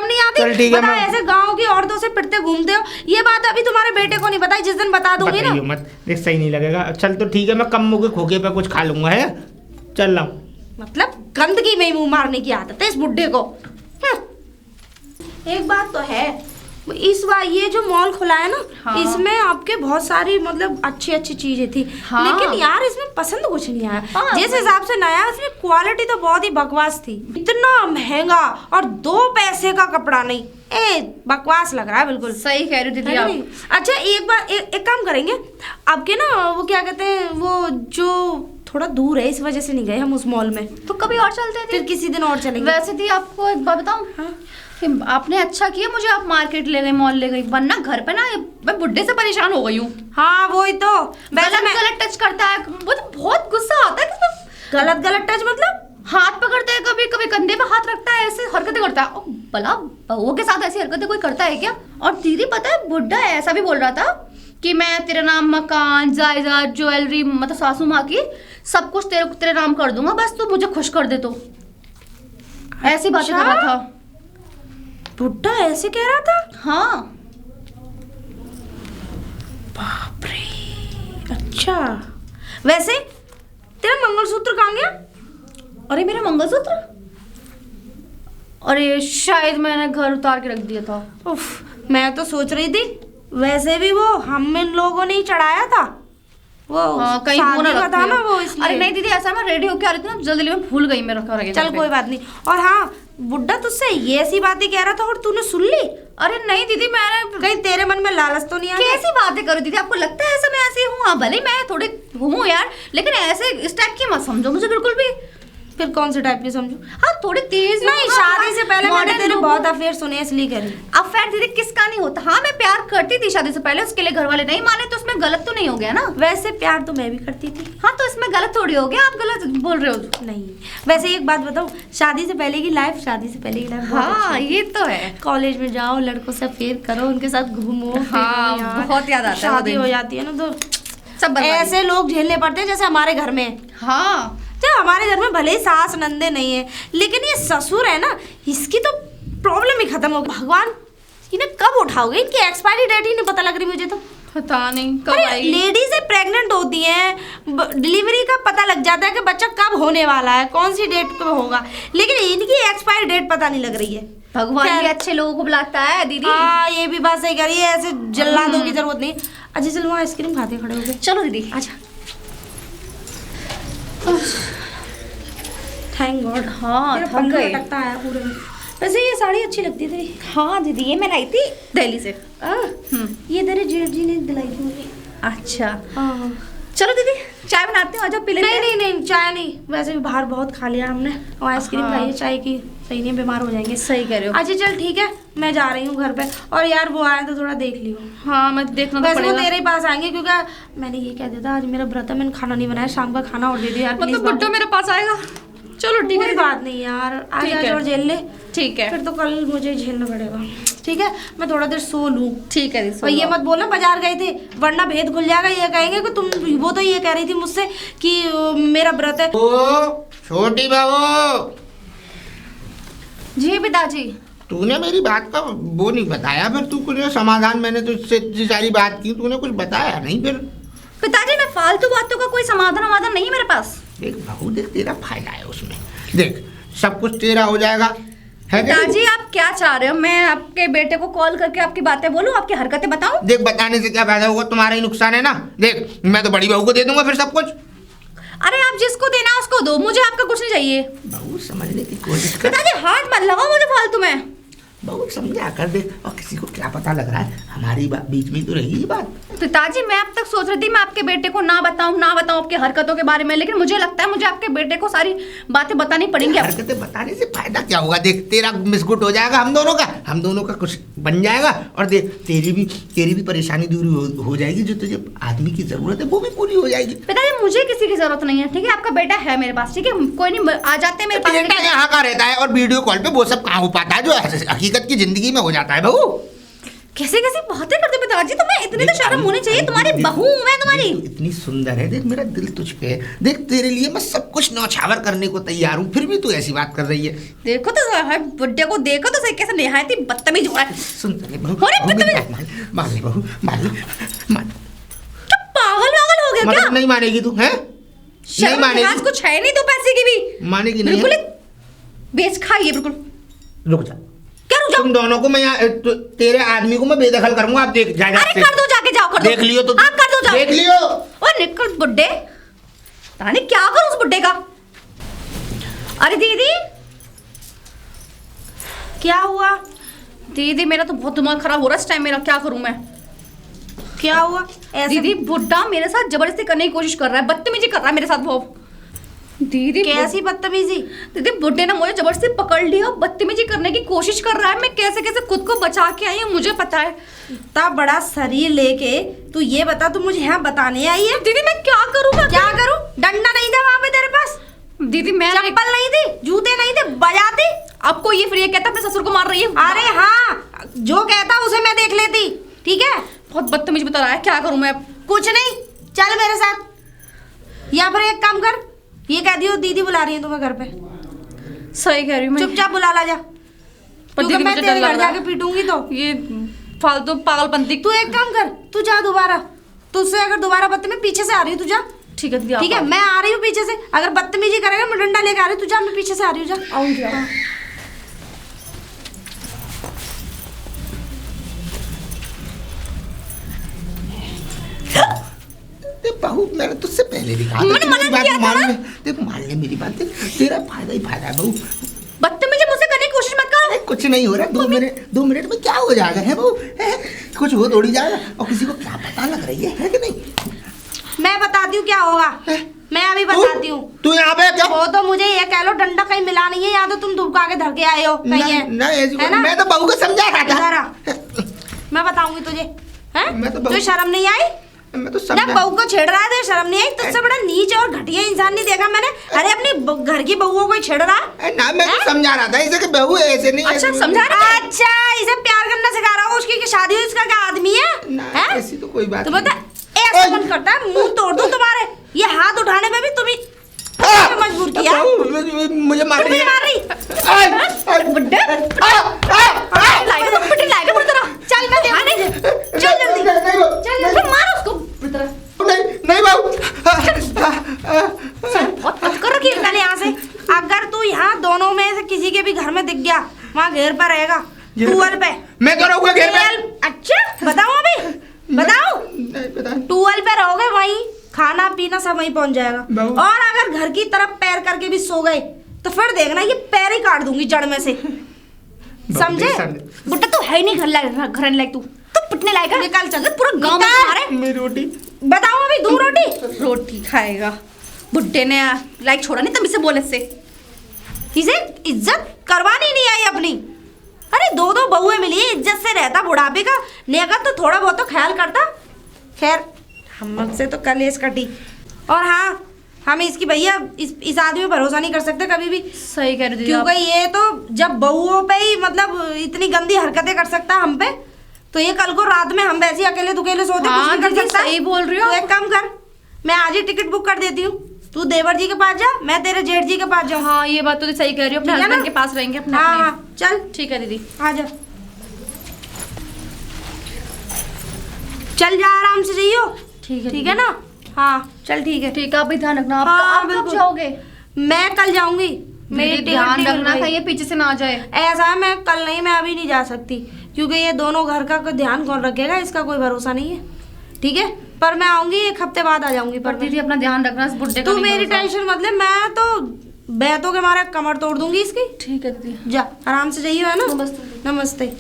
नहीं आती? चल ठीक है, बता, मैं ऐसे गांव की औरतों से पिटते घूमते हो। ये बात अभी तुम्हारे बेटे को नहीं बताई, जिस दिन बता दूंगी ना। बताइयो मत, देख सही नहीं लगेगा। चल तो ठीक है, मैं कम्मू के खोखे पे कुछ खा लूंगा, है? चल रहा हूँ। मतलब गंदगी में ही मुंह मारने की आदत है इस बुड्ढे को। एक बात तो है, इस बार ये जो मॉल खुला है ना, हाँ। इसमें आपके बहुत सारी मतलब अच्छी अच्छी चीजें थी। हाँ। लेकिन यार इसमें पसंद कुछ नहीं आया। हाँ। जिस हिसाब से नया, इसमें क्वालिटी तो बहुत ही बकवास थी। इतना महंगा और 2 पैसे का कपड़ा नहीं, बकवास लग रहा है बिल्कुल। सही कह रही हो दीदी है आप। नहीं? अच्छा एक काम करेंगे, आपके ना वो क्या कहते हैं, वो जो थोड़ा दूर है इस वजह से नहीं गए हम उस मॉल में। तो कभी और चलते थे, फिर किसी दिन और चलेंगे। वैसे दी आपको एक बात बताऊं, कि आपने अच्छा किया मुझे आप मार्केट ले गए, मॉल ले गई, वरना घर पे ना मैं बुड्ढे से परेशान हो गई हूँ। हाँ वही तो। वैसे मैं गलत टच करता है, मुझे बहुत गुस्सा आता है कि गलत टच मतलब हाथ पकड़ता है, कभी कभी कंधे पे हाथ रखता है, ऐसे हरकतें करता है। भला बहुओं के साथ ऐसी हरकतें कोई करता है क्या? और दीदी पता है बुड्ढा ऐसा भी बोल रहा था कि मैं तेरे नाम मकान जायदाद ज्वेलरी मतलब सासू माँ की सब कुछ तेरे नाम कर दूंगा, बस तू मुझे खुश कर दे। तो ऐसी बातें कर रहा था बुड्ढा, ऐसे कह रहा था? हाँ। बाप रे। अच्छा वैसे तेरा मंगलसूत्र कहाँ गया? अरे मेरा मंगलसूत्र, अरे शायद मैंने घर उतार के रख दिया था। उफ, मैं तो सोच रही थी वैसे भी वो हम इन लोगों ने ही चढ़ाया था, वो कहीं शादी होना का था ना वो, इसलिए। अरे नहीं दीदी, ऐसा मैं रेडी होके आ रही थी ना, जल्दी में भूल गई, मैं रखा रह गया। चल कोई बात नहीं। और हाँ, बुड्ढा तुझसे ये ऐसी बातें कह रहा था और तूने सुन ली? अरे नहीं दीदी, मैंने कहीं तेरे मन में लालच तो नहीं आया? कैसी बातें करो दीदी, आपको लगता है ऐसा मैं ऐसी हूँ? हाँ भले मैं थोड़ी हूँ यार, लेकिन ऐसे इस टाइप की मत समझो मुझे बिल्कुल भी। फिर कौन से टाइप की समझू? हाँ थोड़ी तेज नहीं, हूँ, शादी से पहले मैंने modern तेरे लोग बहुत हूँ। अफेयर सुने इसलिए कह रही। अफेयर दीदी किसका नहीं होता? हाँ मैं प्यार करती थी शादी से पहले, उसके लिए घर वाले नहीं माने तो उसमें गलत तो नहीं हो गया ना? वैसे प्यार तो मैं भी करती थी। हाँ तो इसमें गलत थोड़ी हो गया, आप गलत बोल रहे हो। नहीं, वैसे एक बात बताऊं, शादी से पहले की लाइफ हाँ ये तो है। कॉलेज में जाओ, लड़कों से अफेयर करो, उनके साथ घूमो हाँ, फिरो यार। बहुत याद आता है वो शादी दिन। हो जाती है ना तो सब बर्बादी। ऐसे लोग झेलने पड़ते हैं जैसे हमारे घर में। हाँ तो हमारे घर में भले ही सास नंदे नहीं है, लेकिन ये ससुर है ना, इसकी तो प्रॉब्लम ही खत्म हो गई। भगवान, इन्हें कब उठाओगे? इनकी एक्सपायरी डेट ही नहीं पता लग रही मुझे तो। पता नहीं कब अरे आएगी। लेडीज प्रेग्नेंट होती हैं, डिलीवरी का पता लग जाता है कि बच्चा कब होने वाला है, कौन सी डेट पे होगा, लेकिन इनकी एक्सपायरी डेट पता नहीं लग रही है। भगवान खैर। भी अच्छे लोगों को बुलाता है दीदी। हाँ ये भी बात सही कह रही है, ऐसे जल्लादों की जरूरत नहीं। अच्छा चलो वहाँ आइसक्रीम खाते खड़े हो गए। चलो दीदी। अच्छा थैंक गॉड। हाँ तेरा थक पंखा गए। लटकता आया पूरे में। वैसे ये साड़ी अच्छी लगती है तेरी। हाँ दीदी ये मैं लाई थी दिल्ली से। ये तेरे जेठ जी ने दिलाई थी मुझे। अच्छा हाँ चलो दीदी चाय बनाते हो, आजा पी लेते हैं। नहीं चाय नहीं, वैसे भी बाहर बहुत खा लिया हमने, और आइसक्रीम हाँ। खाई है, चाय की सही नहीं, बीमार हो जाएंगे। सही कह रहे हो। अच्छा चल ठीक है, मैं जा रही हूँ घर पे। और यार वो आए तो थोड़ा देख लियो। हाँ मैं देखना तो वैसे वो पड़ेगा। तेरे ही पास आएंगे, क्योंकि मैंने ये कह दिया था आज मेरा व्रत है, मैंने खाना नहीं बनाया, शाम का खाना और दे दिया यार प्लीज। मतलब बुड्ढा मेरे पास आएगा? चलो ठीक है कोई दीदी। बात नहीं यार, आज ठीक आज है। और झेल ले, ठीक है फिर तो कल मुझे झेलना पड़ेगा। ठीक है, मैं थोड़ा देर सो लूँ। ठीक है दीदी। और ये मत बोलना बाजार गए थे, वरना भेद खुल जाएगा। ये कहेंगे कि तुम, वो तो ये कह रही थी मुझसे कि मेरा व्रत है। ओ छोटी बहू, जी पिताजी। तूने मेरी बात का वो नहीं बताया, फिर तू कुछ समाधान, मैंने तुझसे इतनी सारी बात की, तूने कुछ बताया नहीं फिर। पिताजी मैं फालतू बातों का कोई समाधान नहीं है मेरे पास। देख बहू, देख तेरा फायदा है उसमें, देख सब कुछ तेरा हो जाएगा, है क्या? पिताजी आप क्या चाह रहे हो? मैं आपके बेटे को कॉल करके आपकी बातें बोलूं, आपकी हरकतें बताऊं? देख बताने से क्या फायदा होगा, तुम्हारा ही नुकसान है ना। देख मैं तो बड़ी बहू को दे दूंगा फिर सब कुछ। अरे आप जिसको देना है उसको दो, मुझे आपका कुछ नहीं चाहिए। बहू समझने की कोशिश कर। पिताजी हाथ मत लगाओ मुझे फालतू में। बहू समझा कर दे, और किसी को क्या पता लग रहा है, हमारी बीच में तो रही ये बात। पिताजी मैं अब तक सोच रही थी मैं आपके बेटे को ना बताऊं आपकी हरकतों के बारे में, लेकिन मुझे लगता है मुझे आपके बेटे को सारी बातें बतानी पड़ेंगी। हरकतें बताने से फायदा क्या होगा? देख तेरा मिसगुट हो जाएगा, हम दोनों का कुछ बन जाएगा, और देख तेरी भी परेशानी दूर हो जाएगी। जो तुझे आदमी की जरूरत है वो भी पूरी हो जाएगी। पिताजी मुझे किसी की जरूरत नहीं है, ठीक है? आपका बेटा है मेरे पास, ठीक है? कोई नहीं, आ जाते हैं मेरे पास। बेटा यहाँ का रहता है, और वीडियो कॉल पे वो सब कहाँ हो पाता है जो हकीकत की जिंदगी में हो जाता है। बहू कैसे कैसे बातें करते हो पिताजी, तुम्हें इतनी तो शर्म होनी चाहिए। तुम्हारी बहू हूं मैं तुम्हारी। इतनी सुंदर है, देख मेरा दिल तुझ पे है, देख तेरे लिए मैं सब कुछ न्यौछावर करने को तैयार हूँ, फिर भी तू ऐसी बात कर रही है। देखो तो बुड्ढे को देखो तो सही, कैसे निहायती बदतमीज हो रहा है। सुन ले बहू, अरे बहू, मेरी बदतमीज। बात मान ले बहू, मान। क्या पागल हो गया क्या? मतलब नहीं मानेगी तू? हैं? नहीं शर्म मानेगी? लिहाज कुछ है नहीं तो पैसे की भी मानेगी नहीं? बिल्कुल बेच खाइए बिल्कुल। रुक जा, क्या रुक जाओ? तुम दोनों को मैं तेरे आदमी को मैं बेदखल करूंगा। आप देख जा अरे कर दो, जाके जाओ, कर दो। देख लियो तो आप कर दो, जाओ। देख लियो। और निकल बुड्ढे, ताने क्या करूं उस बुड्ढे का? अरे दीदी क्या हुआ? दीदी मेरा तो बहुत दिमाग खराब हो रहा है इस टाइम, मेरा क्या करूं मैं? क्या हुआ ऐसे? दीदी बुड्ढा मेरे साथ जबरदस्ती करने की कोशिश कर रहा है, बदतमीजी कर रहा है मेरे साथ वो। दीदी कैसी बदतमीजी? दीदी बुड्ढे ने मुझे जबरदस्ती पकड़ लिया, बदतमीजी करने की कोशिश कर रहा है। मैं कैसे कैसे खुद को बचा के आई हूँ मुझे पता है। इतना बड़ा शरीर लेके तू ये बता, तू मुझे यहाँ बताने आई है? दीदी मैं क्या करूँ? क्या करूँ? डंडा नहीं था वहाँ पे तेरे पास? दीदी मैं चप्पल नहीं थी, जूते नहीं थे, बजाती? आपको ये फिर ये कहता अपने ससुर को मार रही है। अरे हाँ, जो कहता उसे मैं देख लेती, ठीक है? बहुत बदतमीज बता रहा है, क्या करूँ मैं? कुछ नहीं, चल मेरे साथ। या फिर एक काम कर, ये कह दियो दीदी बुला रही है तुम्हें घर पे। सही कह रही हूँ मैं। चुपचाप बुला ला जा, क्योंकि मैं मुझे तेरे डर घर लग रहा जाके पीटूंगी तो। ये फालतू पागलपंती। तू एक काम कर, तू जा दोबारा। तुझसे अगर दोबारा बदतमीजी, पीछे से आ रही हूँ, तू जा। ठीक है दीदी, ठीक है, मैं आ रही हूँ पीछे से। अगर बदतमीजी करेगा मैं डंडा लेके आ रही हूँ, तू जा, मैं पीछे से आ रही हूँ, जा। आऊंगी। बहू मैंने तुझसे पहले भी कहा था, मैंने मना किया था ना? देख मान ले मेरी बात, तेरा फायदा ही फायदा है बहू। बदतमीजी मुझसे करने की कोशिश मत करो। कुछ नहीं हो रहा, 2 मिनट में क्या हो जाएगा? है बहू, कुछ हो थोड़ी जाएगा, और किसी को क्या पता लग रही है कि नहीं? मैं बताती हूँ क्या होगा, मैं अभी बताती हूँ। तू यहाँ पे क्या? वो तो मुझे ये कह लो, डंडा कहीं मिला नहीं है, या तो तुम धूप के धर के आए हो कहीं है। नहीं, मैं तो बहू को समझा रहा इधर आ, था। मैं बताऊंगी तुझे। हैं? मैं तो बहू- तुझे शर्म नहीं आई? मैं तो ना समझा। बहू को छेड़ रहा है तो शर्म नहीं आई? तुझसे बड़ा नीच और घटिया इंसान नहीं देखा मैंने। अरे अपनी घर की बहुओं को ही छेड़ रहा है। ना मैं तो समझा रहा था इसे कि बहू ऐसे नहीं। अच्छा समझा रहा है? अच्छा, इसे प्यार करना सिखा रहा हो, उसकी शादी हुई, इसका क्या आदमी है? ना, हैं? ऐसी तो कोई बात तो नहीं। बता, ऐसा मन करता है मुंह तोड़ दूं तुम्हारे। ये हाथ उठाने में भी तुम्हें मजबूर किया। मुझे मार तुम मुझे मार रही? बुड्ढे लाएगा पिट लाएगा पूरी तरह। चल मैं ध्यान नहीं, चल जल्दी, चल जल्दी मारो उसको पूरी तरह। नहीं बहू, बहुत कुछ कर रखी है। निकल यहाँ से। अगर तू यहाँ दोनों में से किसी के भी घर में दिख गया, वहाँ घेर पर रहेगा, टूअल पे। मैं तो रहूंगा घेर पे। अच्छा बताओ, अभी बताओ। नहीं पता। टूअल पे रहोगे, वहीं खाना पीना सब वहीं पहुंच जाएगा। और अगर घर की तरफ पैर करके भी सो गए तो फिर देखना ये पैर ही काट दूंगी जड़ में से, समझे? बुड्ढा तो है ही नहीं घर लायक, तू तो पिटने लायक है। निकल चल, पूरा गांव में मारे। मेरी रोटी बताओ, अभी दूं रोटी? रोटी खाएगा। बुड्ढे ने लाइक छोड़ा नहीं तभी से बोले से। इसे इज्जत करवानी नहीं आई अपनी। अरे 2 बहुएं मिली, इज्जत से रहता बुढ़ापे का। नेगा तो थोड़ा बहुत तो ख्याल करता। खैर हमसे तो कलेश कटी। और हाँ, हम इसकी भैया इस आदमी पे भरोसा नहीं कर सकते कभी भी। सही कह रही क्योंकि ये तो जब बहुओं पे ही मतलब इतनी गंदी हरकतें कर सकता है हम पे, तो ये कल को रात में हम वैसे अकेले दुकेले सोते हाँ, कुछ नहीं कर दीदी, सकता। सही बोल रही हो। तो एक काम कर, मैं आज ही टिकट बुक कर देती हूँ। तू देवर जी के पास जा, मैं तेरे जेठ जी के पास जाऊँ। हाँ ये बात तो सही कह रही हो, अपने ठीक है हस्बैंड ना? के पास रहेंगे अपने। हाँ अपने। हाँ चल ठीक है दीदी, आ जा। चल जा, आराम से जाइयो। ठीक है ना? हाँ चल ठीक है। ठीक है, आप भी ध्यान रखना। हाँ, आप कब बिल्कुल। जाओगे? मैं कल जाऊंगी। मेरी मेरी टिकट ध्यान नहीं मिल रखना रही। कहीं पीछे से ना आ जाए। ऐसा है, मैं कल नहीं, मैं अभी नहीं जा सकती, क्योंकि ये दोनों घर का ध्यान कौन रखेगा, इसका कोई भरोसा नहीं है। ठीक है, पर मैं आऊंगी 1 हफ्ते बाद आ जाऊंगी। पर दीदी अपना ध्यान रखना इस बुड्ढे का तू नहीं मेरी भरोसा। टेंशन मत ले, मैं तो बैतों के मारे कमर तोड़ दूंगी इसकी। ठीक है दीदी। जा आराम से जाइए, है ना। नमस्ते। नमस्ते।